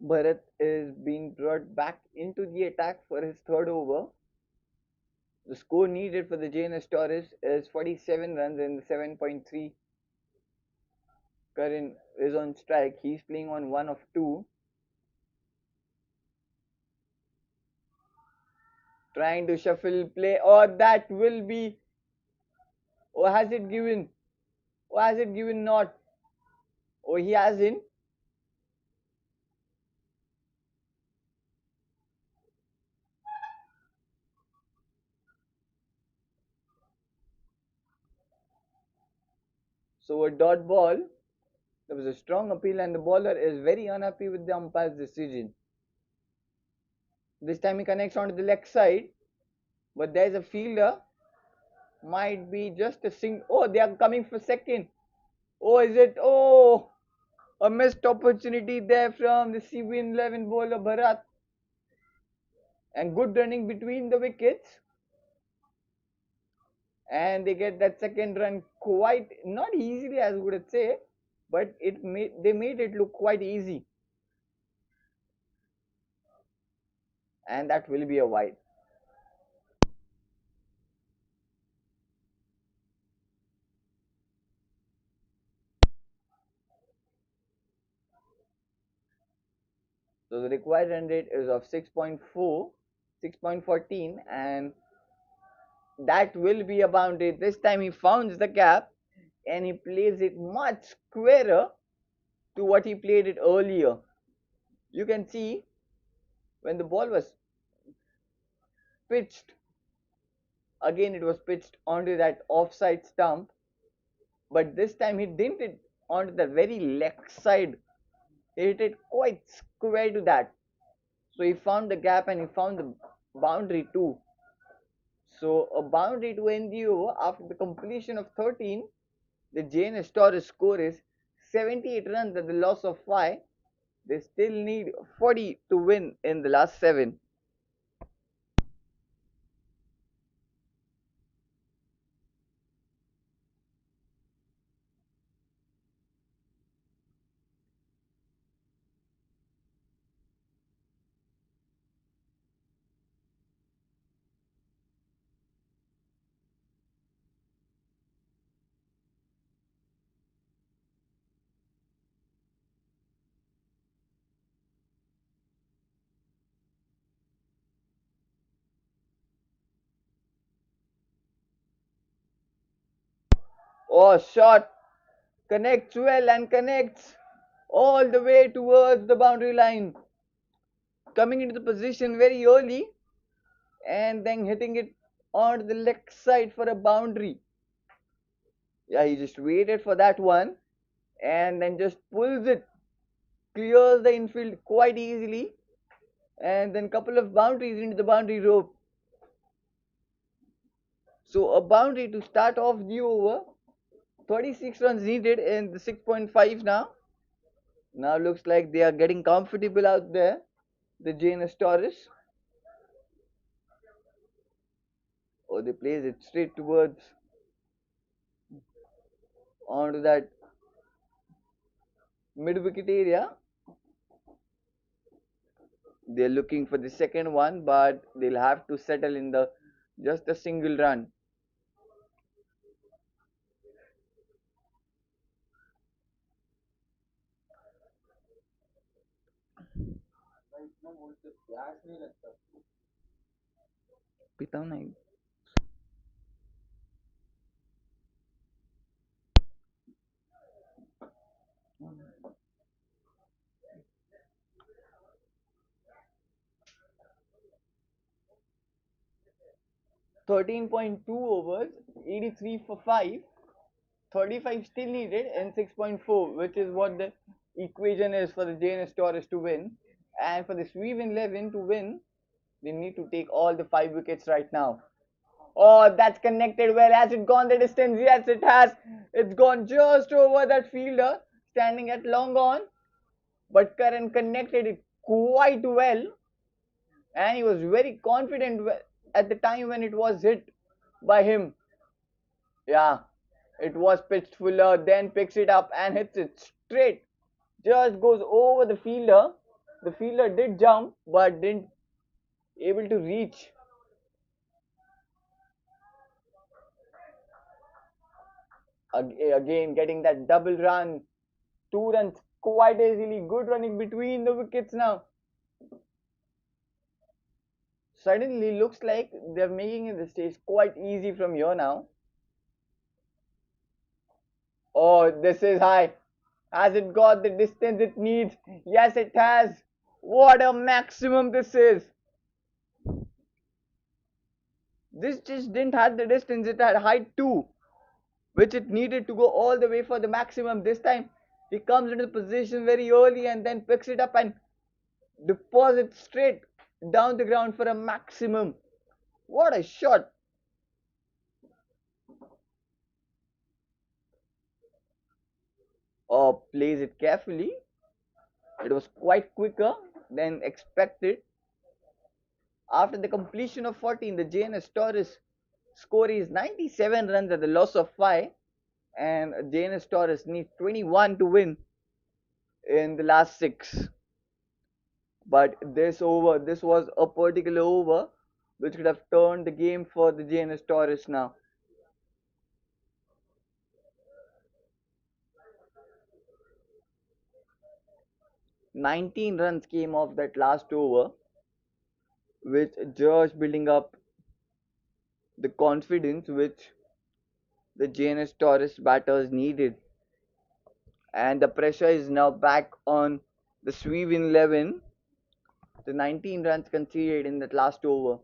Bharat is being brought back into the attack for his third over. The score needed for the Jns Toros is 47 runs in the 7.3. Karan is on strike. He's playing on one of two. Trying to shuffle play. Or that will be. Or has it given? Or has it given not? Or he hasn't. So a dot ball. There was a strong appeal, and the bowler is very unhappy with the umpire's decision. This time he connects onto the leg side. but there's a fielder, might be just a oh, they are coming for second. Oh, is it? Oh, a missed opportunity there from the Sweven 11 bowler Bharat, and good running between the wickets, and they get that second run quite not easily, as would I say, but they made it look quite easy, and that will be a wide. So the required run rate is of 6.4, 6.14, and that will be a boundary. This time he founds the gap and he plays it much squarer to what he played it earlier. You can see when the ball was pitched, again it was pitched onto that offside stump, but this time he didn't hit onto the very left side. He hit it quite square to that. So he found the gap and he found the boundary too. So a boundary to end the over after the completion of 13. The Jns Toros score is 78 runs at the loss of 5. They still need 40 to win in the last 7. Oh, shot connects well and connects all the way towards the boundary line. Coming into the position very early and then hitting it on the left side for a boundary. Yeah, he just waited for that one and then just pulls it, clears the infield quite easily, and then couple of boundaries into the boundary rope. So a boundary to start off the over. 36 runs needed in the 6.5 now. Now looks like they are getting comfortable out there, the Jns Toros. Oh, they plays it straight towards onto that mid wicket area. They're looking for the second one, but they'll have to settle in the just a single run. पीता हूँ नहीं 13.2 overs, 83 for 5, 35 still needed and 6.4, which is what the equation is for the Jns Toros to win. And for the Sweven 11 to win, they need to take all the 5 wickets right now. Oh, that's connected well. Has it gone the distance? Yes, it has. It's gone just over that fielder standing at long on. But Karan connected it quite well. And he was very confident at the time when it was hit by him. Yeah, it was pitched fuller, then picks it up and hits it straight. Just goes over the fielder. The fielder did jump but didn't able to reach. Again getting that double run. 2 runs quite easily. Good running between the wickets now. Suddenly looks like they're making the stage quite easy from here now. Oh, this is high. Has it got the distance it needs? Yes, it has. What a maximum this is. This just didn't have the distance, it had height too, which it needed to go all the way for the maximum. This time he comes into the position very early and then picks it up and deposits straight down the ground for a maximum. What a shot! Plays it carefully. It was quite quicker than expected. After the completion of 14, the Jns Toros score is 97 runs at the loss of 5, and Jns Toros needs 21 to win in the last 6. But this was a particular over which could have turned the game for the Jns Toros now. 19 runs came off that last over, which just building up the confidence which the Jns Toros batters needed. And the pressure is now back on the Sweven 11. The 19 runs conceded in that last over.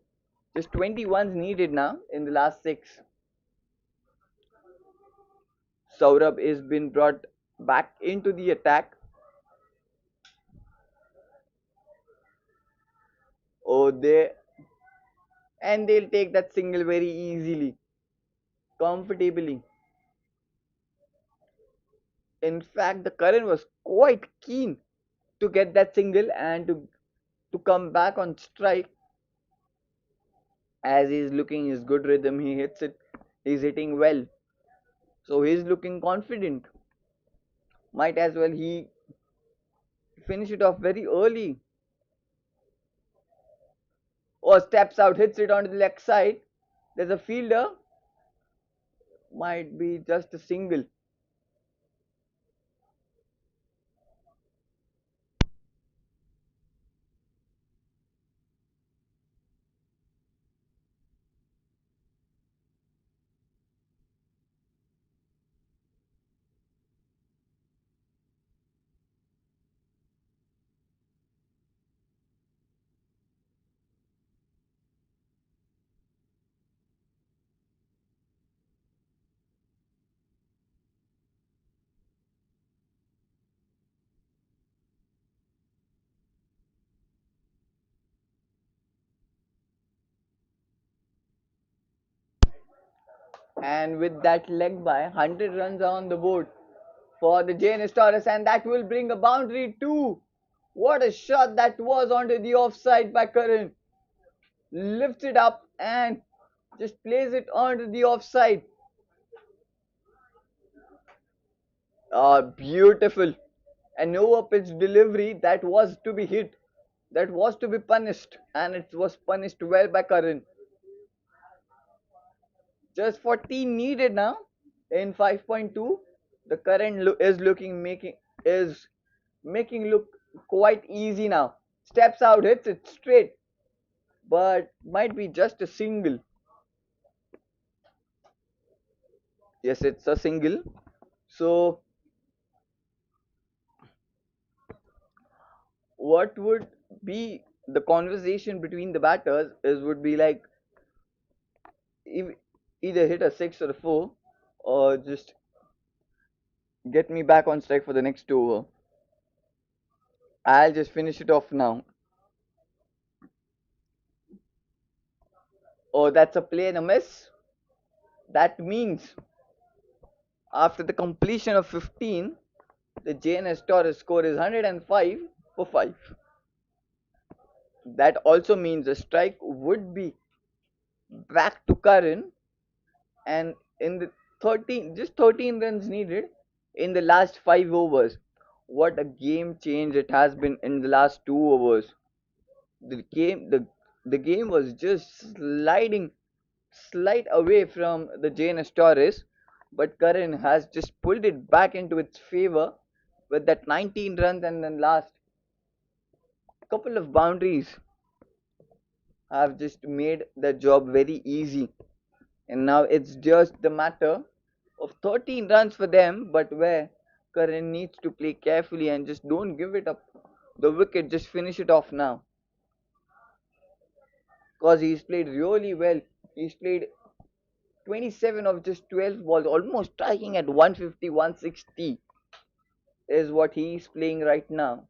Just 21s needed now in the last 6. Saurabh is been brought back into the attack. Oh, they'll take that single very easily, comfortably. In fact, the Karan was quite keen to get that single and to come back on strike. As he's looking his good rhythm, he hits it. He's hitting well, so he's looking confident. Might as well he finish it off very early. Or steps out, hits it onto the leg side. There's a fielder. Might be just a single. And with that leg by, 100 runs are on the board for the Jns Toros, and that will bring a boundary too. What a shot that was onto the offside by Karan. Lifts it up and just plays it onto the offside. Beautiful. An over pitch delivery that was to be hit, that was to be punished, and it was punished well by Karan. Just 14 needed now in 5.2. The current is looking making is making look quite easy now. Steps out, hits it straight, but might be just a single. Yes, it's a single. So what would be the conversation between the batters is would be like either hit a 6 or a 4, or just get me back on strike for the next over. I'll just finish it off now. Oh, that's a play and a miss. That means after the completion of 15, the Jns Toros score is 105 for 5. That also means a strike would be back to Karan, and in the 13 runs needed in the last 5 overs. What a game change it has been in the last 2 overs. The game was just slide away from the Jns Toros, but Karan has just pulled it back into its favor with that 19 runs, and then last couple of boundaries have just made the job very easy. And now it's just the matter of 13 runs for them, but where Karan needs to play carefully and just don't give it up the wicket, just finish it off now. Because he's played really well. He's played 27 of just 12 balls, almost striking at 150, 160 is what he's playing right now.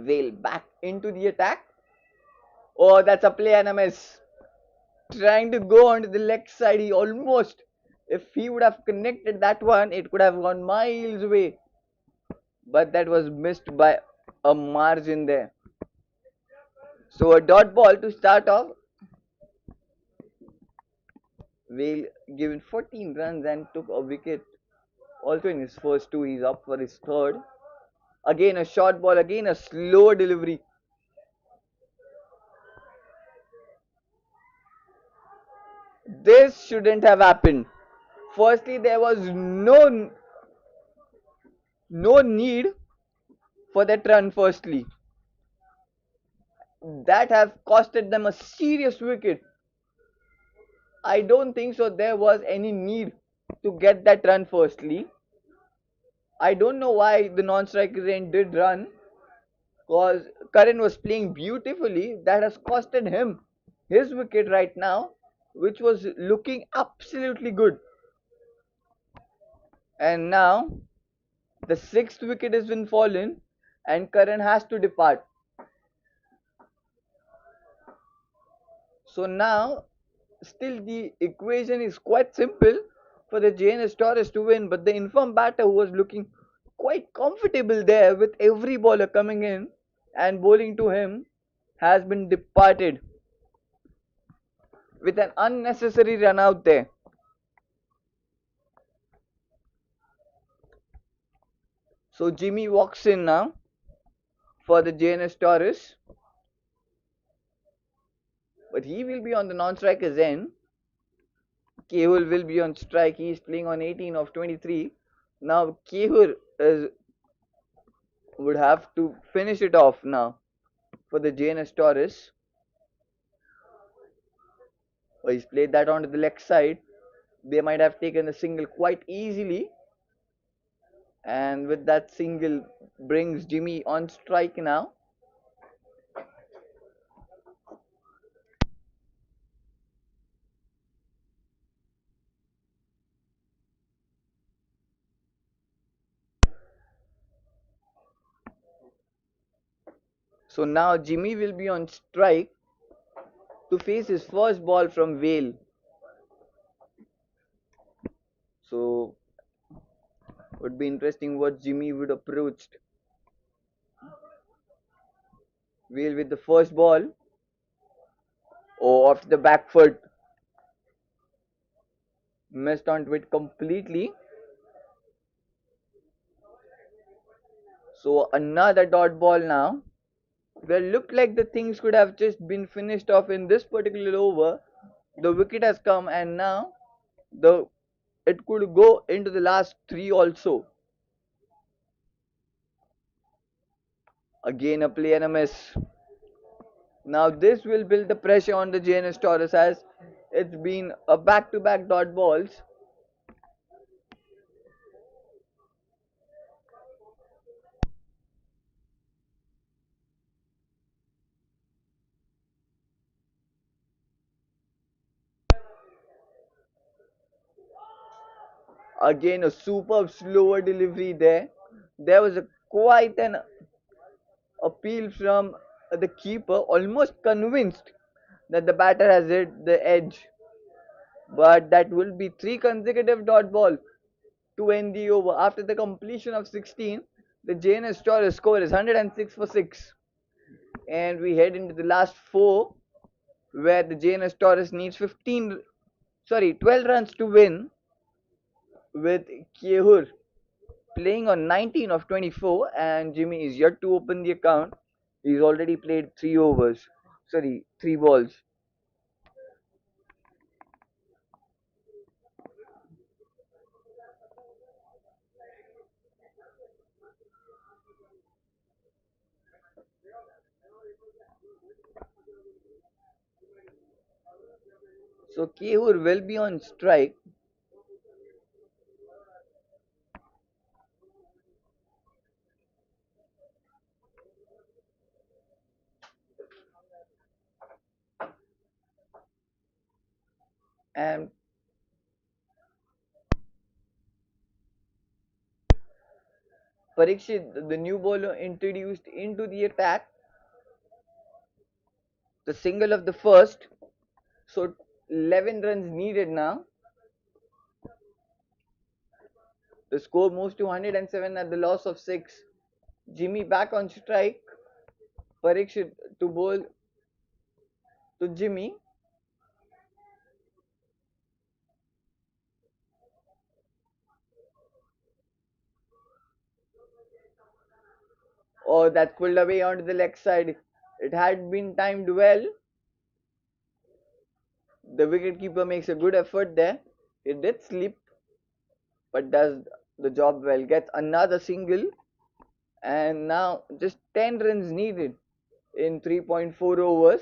Whale back into the attack. Oh, that's a play and a miss. Trying to go onto the leg side, he almost, if he would have connected that one, it could have gone miles away. But that was missed by a margin there. So a dot ball to start off. Whale given 14 runs and took a wicket. Also in his first two, he's up for his third. Again a short ball, again a slow delivery. This shouldn't have happened. Firstly, there was no need for that run. Firstly, that have costed them a serious wicket. I don't think so. There was any need to get that run. Firstly, I don't know why the non-striker end did run, because Karan was playing beautifully. That has costed him his wicket right now, which was looking absolutely good. And now the sixth wicket has been fallen, and Karan has to depart. So now, still the equation is quite simple for the Jns Toros to win, but the informed batter who was looking quite comfortable there with every bowler coming in and bowling to him has been departed with an unnecessary run out there. So Jimmy walks in now for the Jns Toros, but he will be on the non-striker's end. Kehul will be on strike. He is playing on 18 of 23. Now Kehul would have to finish it off now for the Jns Toros. Oh, he's played that onto the leg side. They might have taken the single quite easily. And with that single brings Jimmy on strike now. So now Jimmy will be on strike to face his first ball from Whale. So would be interesting what Jimmy would approach. Whale with the first ball. Oh, off the back foot. Missed onto it completely. So another dot ball now. Well, looked like the things could have just been finished off in this particular over. The wicket has come, and now the it could go into the last three also. Again a play and a miss. Now this will build the pressure on the Jns Toros as it's been a back-to-back dot balls. Again a superb slower delivery there. There was a quite an appeal from the keeper, almost convinced that the batter has hit the edge. But that will be three consecutive dot ball to end the over. After the completion of 16, the Jns Toros score is 106 for 6. And we head into the last four, where the Jns Toros needs 12 runs to win, with Kehur playing on 19 of 24, and Jimmy is yet to open the account. He's already played 3 balls. So Kehur will be on strike. And Parikshit, the new bowler introduced into the attack, the single of the first. So 11 runs needed now. The score moves to 107 at the loss of 6. Jimmy back on strike. Parikshit to bowl to Jimmy. Oh, that's pulled away onto the leg side. It had been timed well. The wicketkeeper makes a good effort there. It did slip, but does the job well. Gets another single, and now just 10 runs needed in 3.4 overs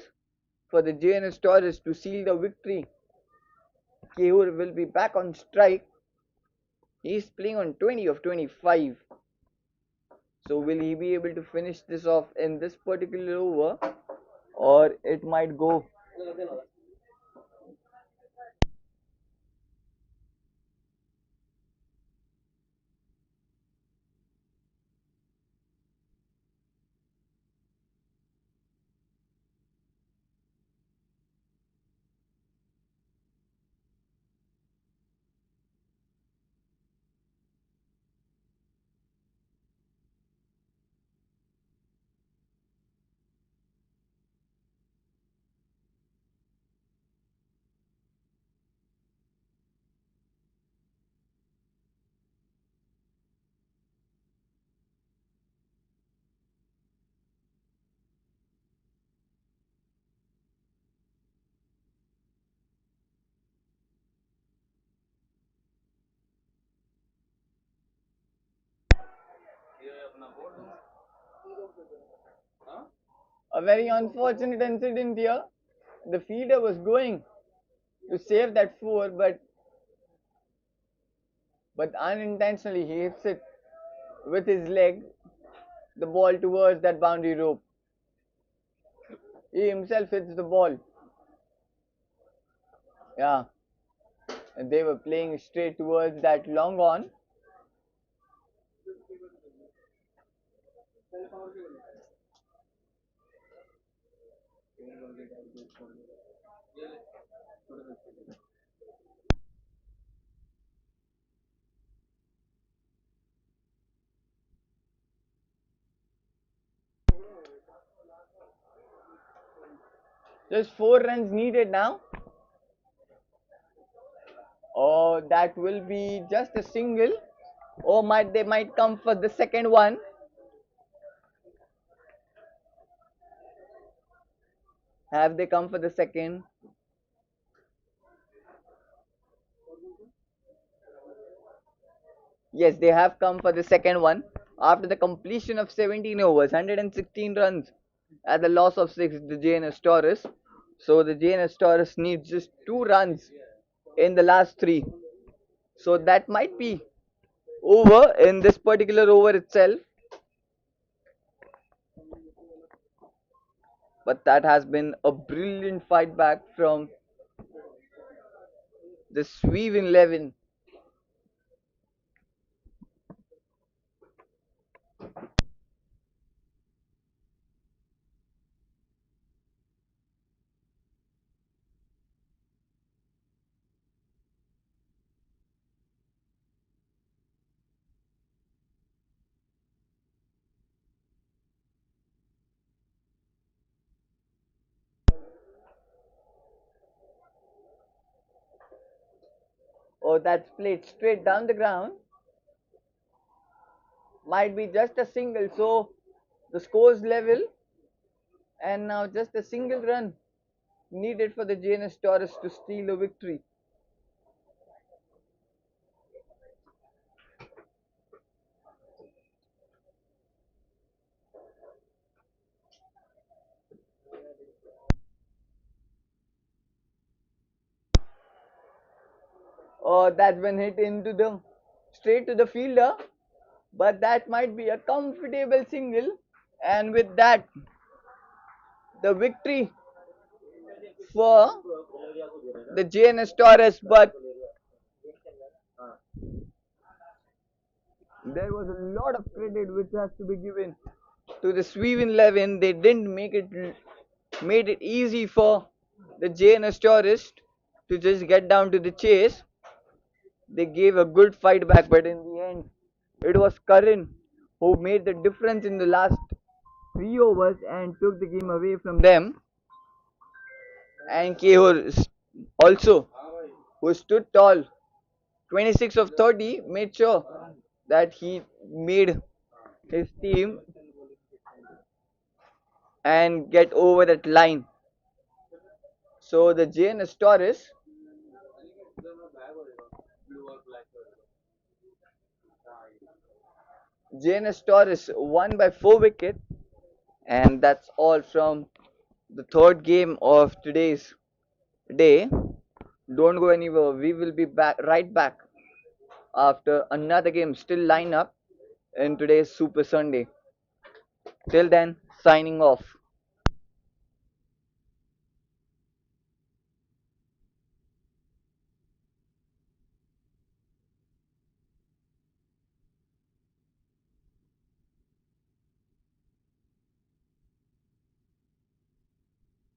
for the Jns Toros to seal the victory. Kehur will be back on strike. He's playing on 20 of 25. So will he be able to finish this off in this particular over, or it might go? A very unfortunate incident here. The fielder was going to save that four, but unintentionally he hits it with his leg, the ball towards that boundary rope. He himself hits the ball. Yeah, and they were playing straight towards that long on. Just 4 runs needed now. Oh, that will be just a single. Or might they might come for the second one. Have they come for the second? Yes, they have come for the second one. After the completion of 17 overs, 116 runs at the loss of 6, the JNS Taurus. So the JNS Taurus needs just 2 runs in the last 3. So that might be over in this particular over itself. But that has been a brilliant fight back from the Sweven 11. Oh, that's played straight down the ground. Might be just a single. So the score's level, and now just a single run needed for the JNS Taurus to steal a victory. Oh, that's been hit into the straight to the fielder, but that might be a comfortable single. And with that, the victory for the JNS Taurus, but there was a lot of credit which has to be given to the Sweven 11. They didn't made it easy for the JNS Taurus to just get down to the chase. They gave a good fight back, but in the end, it was Karan who made the difference in the last 3 overs and took the game away from them. And Kehor also, who stood tall, 26 of 30, made sure that he made his team and get over that line. So the JNS Taurus won by 4 wickets, and that's all from the third game of today's day. Don't go anywhere. We will be right back after another game still line up in today's Super Sunday. Till then, signing off.